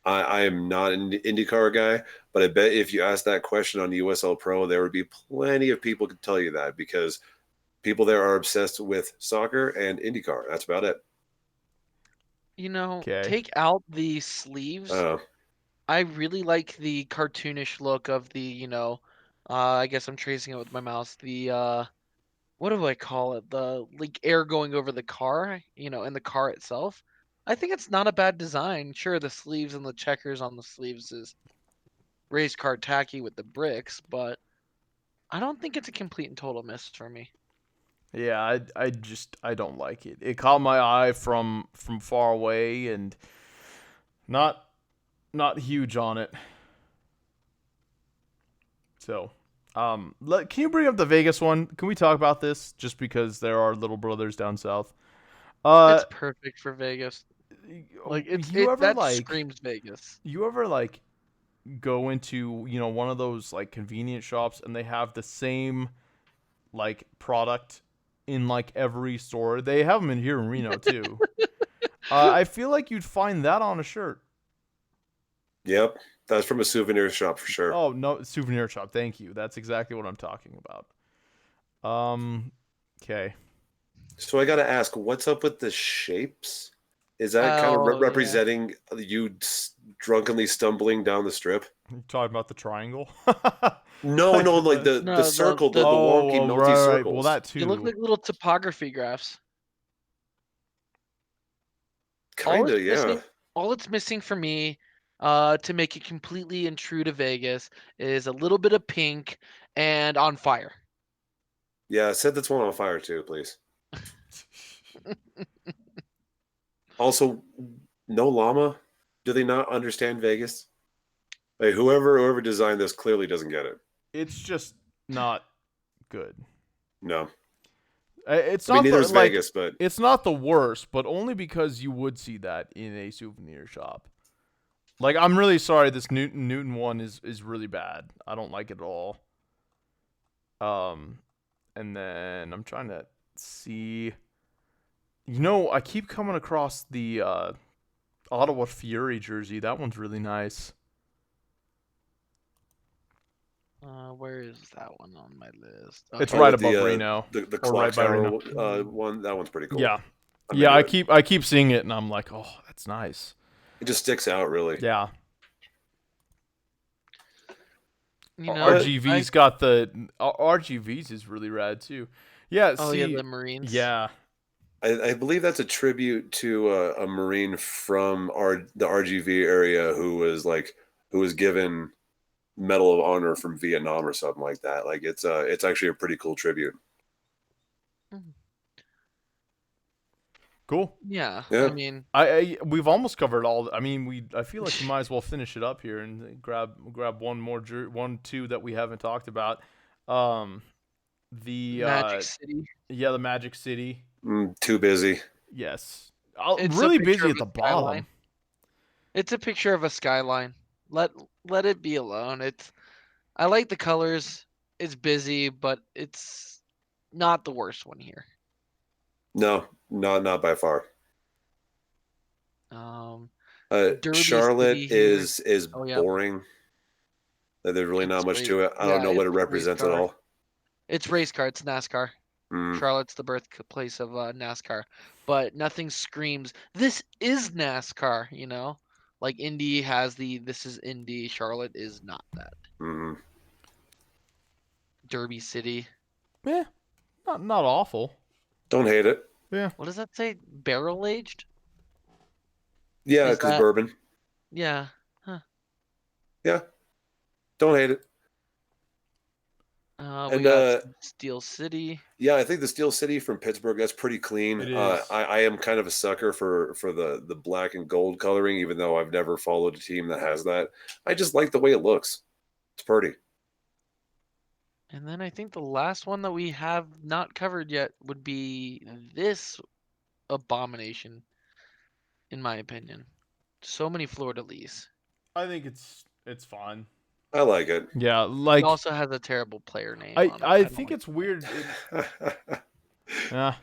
I am not an IndyCar guy, but I bet if you ask that question on USL Pro, there would be plenty of people could tell you that because people there are obsessed with soccer and IndyCar. That's about it. okay. Take out the sleeves. Uh, I really like the cartoonish look of I guess I'm tracing it with my mouse. What do I call it? The like air going over the car, in the car itself. I think it's not a bad design. Sure, the sleeves and the checkers on the sleeves is race car tacky with the bricks, but I don't think it's a complete and total miss for me. Yeah, I don't like it. It caught my eye from far away and not not huge on it. So, can you bring up the Vegas one? Can we talk about this? Just because there are little brothers down south. Uh, It's perfect for Vegas. Like you ever that like screams Vegas. you ever like go into one of those like convenience shops and they have the same like product in like every store. They have them in here in Reno too. I feel like you'd find that on a shirt. Yep, that's from a souvenir shop for sure. Oh no, souvenir shop. Thank you. That's exactly what I'm talking about. Okay. So I got to ask, what's up with the shapes? Is that kind of Oh yeah. representing you drunkenly stumbling down the strip? You talking about the triangle? No, Like no, like the No, the circle, the the wonky oh, melty right. Well, circles. that they look too. like little topography graphs. All Kinda, it's yeah. missing, all it's missing for me, to make it completely and true to Vegas, is a little bit of pink and on fire. Yeah, set this one on fire too, please. Also, no llama? Do they not understand Vegas? Like whoever designed this clearly doesn't get it. It's just not good. No. It's I mean, not neither the is like. Vegas, but It's not the worst, but only because you would see that in a souvenir shop. Like, I'm really sorry. This Newton one is really bad. I don't like it at all. And then I'm trying to see. I keep coming across the Ottawa Fury jersey. That one's really nice. Where is that one on my list? It's Okay. oh, right with above Reno the or clock right by tower Reno. one, that one's pretty cool. Yeah, I'm yeah. into it. I keep seeing it, and I'm like, oh, that's nice. It just sticks out really. Yeah. You know, RGV's got the RGV's is really rad too. Yeah. oh yeah, See. the Marines. Yeah. I believe that's a tribute to a Marine from the RGV area who was given Medal of Honor from Vietnam or something like that. Like it's actually a pretty cool tribute. Mhm. Cool. Yeah, Yeah. I mean, We've almost covered all. I mean, I feel like we might as well finish it up here and grab one more two that we haven't talked about. The Magic City. yeah, the Magic City. Too busy. Yes. It's a Really picture busy of at a the skyline. bottom. It's a picture of a skyline. Let it be alone. I like the colors. It's busy, but it's not the worst one here. No, not by far. Derby Charlotte City here. is Oh yeah, boring. There's really not it's much to it. I don't yeah, know what it it's a race represents at car. all. It's race car. It's NASCAR. Mm, Charlotte's the birthplace of NASCAR, but nothing screams this is NASCAR. Like Indy has this is Indy. Charlotte is not that. mm. Derby City. Yeah, not awful. Don't hate it. Yeah. What does that say? Barrel aged? Yeah, Is because that- bourbon. Yeah. Yeah, don't hate it. We And got Steel City. yeah, I think the Steel City from Pittsburgh, that's pretty clean. It is. I am kind of a sucker for the black and gold coloring, even though I've never followed a team that has that. I just like the way it looks. It's pretty. And then I think the last one that we have not covered yet would be this abomination, in my opinion. So many fleur-de-lis. I think it's fine. I like it. Yeah, It like also has a terrible player name on it. I don't think like it's weird. Yeah.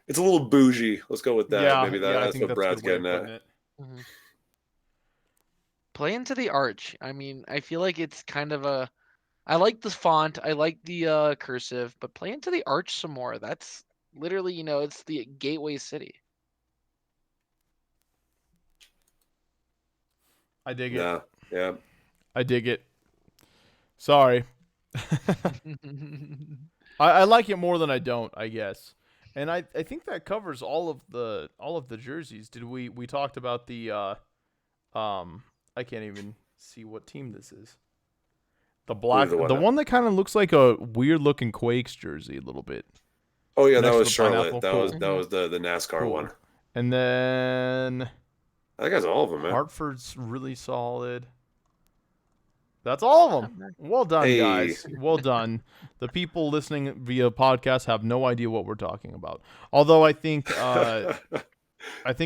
It's a little bougie. Let's go with that. Yeah, Maybe I that's think what that's a Brad's good way of getting putting at. it. Mhm. Play into the arch. I mean, I feel like it's kind of a. I like the font. I like the cursive, but play into the arch some more. That's literally, it's the gateway city. I dig it. Yeah, yeah. I dig it. Sorry. I like it more than I don't, I guess. And I think that covers all of the jerseys. Did we talked about the I can't even see what team this is. The black the the one one that kind of looks like a weird looking Quakes jersey a little bit. Oh yeah, Next that to was the Charlotte. pineapple. That Cool. was the NASCAR Cool. one. And then I think that's all of them, man. Hartford's really solid. That's all of them. Well done, Hey. guys. Well done. The people listening via podcast have no idea what we're talking about. Although I think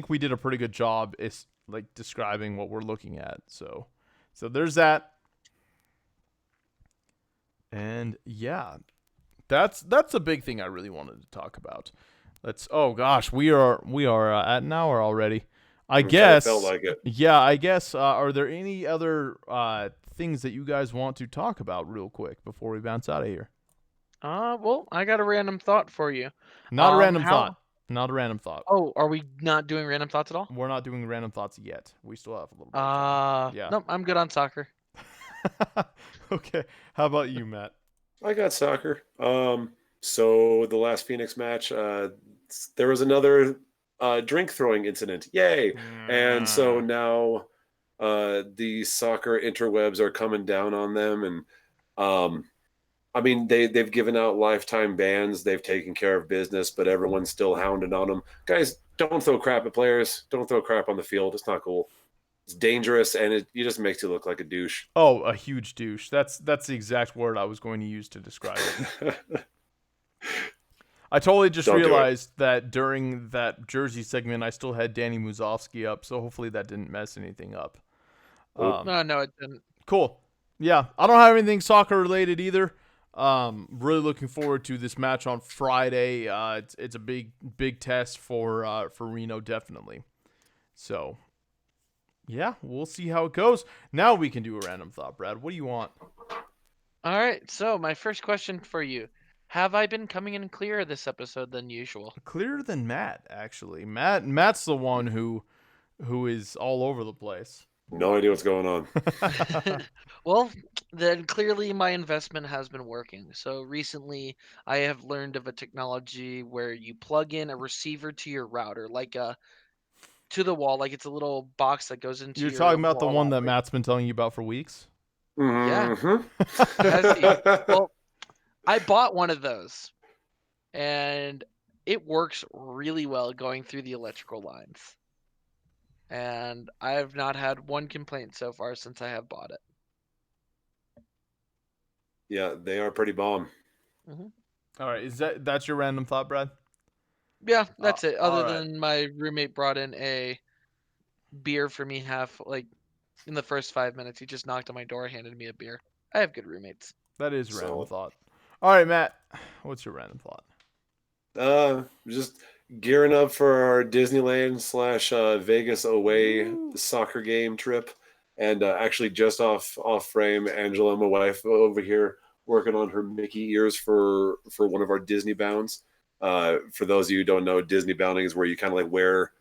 we did a pretty good job like describing what we're looking at. So there's that. And yeah, that's a big thing I really wanted to talk about. Oh gosh, we are at an hour already. I It guess. felt like it. Yeah, I guess. Are there any other things that you guys want to talk about real quick before we bounce out of here? Well, I got a random thought for you. Not a random How? thought. Not a random thought. Oh, are we not doing random thoughts at all? We're not doing random thoughts yet. We still have a little bit of time. Yeah. Nope, I'm good on soccer. Okay. How about you, Matt? I got soccer. So the last Phoenix match, there was another drink throwing incident. Yay! And so now the soccer interwebs are coming down on them, and I mean they've given out lifetime bans. They've taken care of business, but everyone's still hounding on them. Guys, don't throw crap at players. Don't throw crap on the field. It's not cool. It's dangerous, and it just makes you look like a douche. Oh, a huge douche. That's the exact word I was going to use to describe it. I totally just Don't do it. realized that during that Jersey segment, I still had Danny Muzovsky up, so hopefully that didn't mess anything up. Oop. No, it didn't. Cool. Yeah, I don't have anything soccer related either. Really looking forward to this match on Friday. It's a big test for Reno, definitely. So, yeah, we'll see how it goes. Now we can do a random thought, Brad. What do you want? All right, so my first question for you. Have I been coming in clearer this episode than usual? Clearer than Matt, actually. Matt's the one who is all over the place. No idea what's going on. Well, then clearly my investment has been working. So recently I have learned of a technology where you plug in a receiver to your router, like to the wall, like it's a little box that goes into You're your talking about the wall one that outlet. Matt's been telling you about for weeks? Mhm. Well, I bought one of those and it works really well going through the electrical lines. And I have not had one complaint so far since I have bought it. Yeah, they are pretty bomb. All right, that's your random thought, Brad? Yeah, that's it. Other alright. than my roommate brought in a beer for me in the first 5 minutes. He just knocked on my door, handed me a beer. I have good roommates. That is random Solid. thought. All right, Matt, what's your random thought? Just gearing up for our Disneyland / Vegas away soccer game trip, and actually just off frame, Angela, my wife, over here working on her Mickey ears for one of our Disney bounds. For those of you who don't know, Disney bounding is where you kind of like wear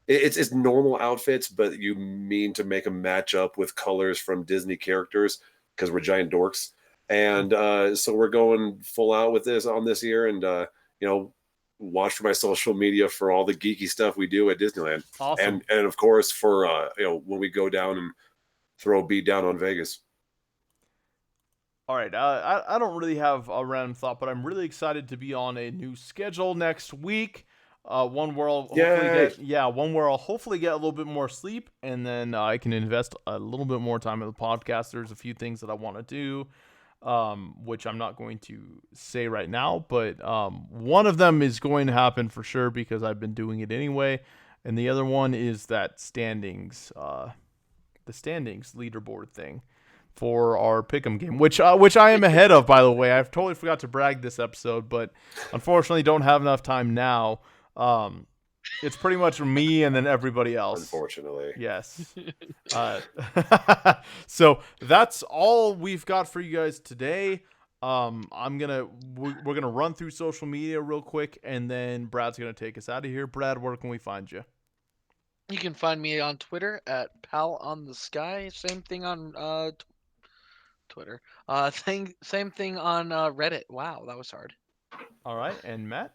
it's normal outfits, but you mean to make them match up with colors from Disney characters because we're giant dorks. And so we're going full out with this on this year, and watch for my social media for all the geeky stuff we do at Disneyland. Awesome. And of course for when we go down and throw a beat down on Vegas. All right, I don't really have a random thought, but I'm really excited to be on a new schedule next week. One where I'll hopefully get a little bit more sleep, and then I can invest a little bit more time in the podcast. There's a few things that I want to do, which I'm not going to say right now, but one of them is going to happen for sure because I've been doing it anyway, and the other one is that the standings leaderboard thing for our pick'em game, which I am ahead of, by the way. I've totally forgot to brag this episode, but unfortunately don't have enough time now. It's pretty much me and then everybody else. Unfortunately. Yes. So that's all we've got for you guys today. We're gonna run through social media real quick, and then Brad's gonna take us out of here. Brad, where can we find you? You can find me on Twitter at PalOnTheSky. Same thing on Twitter. Same thing on Reddit. Wow, that was hard. All right, and Matt?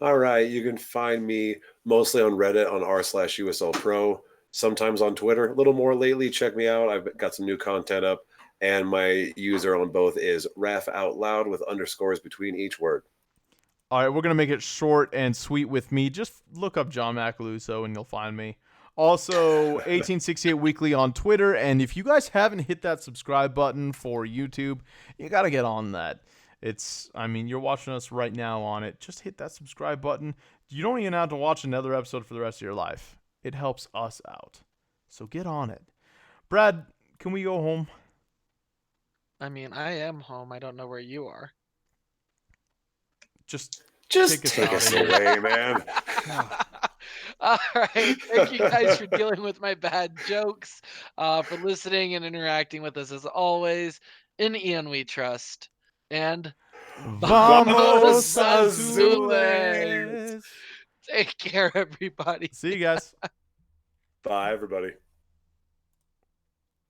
All right, you can find me mostly on Reddit on r/USL Pro, sometimes on Twitter. A little more lately. Check me out. I've got some new content up, and my user on both is RafOutLoud with underscores between each word. All right, we're going to make it short and sweet with me. Just look up John Macaluso and you'll find me. Also, 1868 Weekly on Twitter. And if you guys haven't hit that subscribe button for YouTube, you got to get on that. You're watching us right now on it. Just hit that subscribe button. You don't even have to watch another episode for the rest of your life. It helps us out. So get on it. Brad, can we go home? I mean, I am home. I don't know where you are. Just take out us of here. away, man. All right. Thank you guys for dealing with my bad jokes, for listening and interacting with us as always. In Ian we trust. And Vamos Azules. Azules. Take care, everybody. See you guys. Bye, everybody.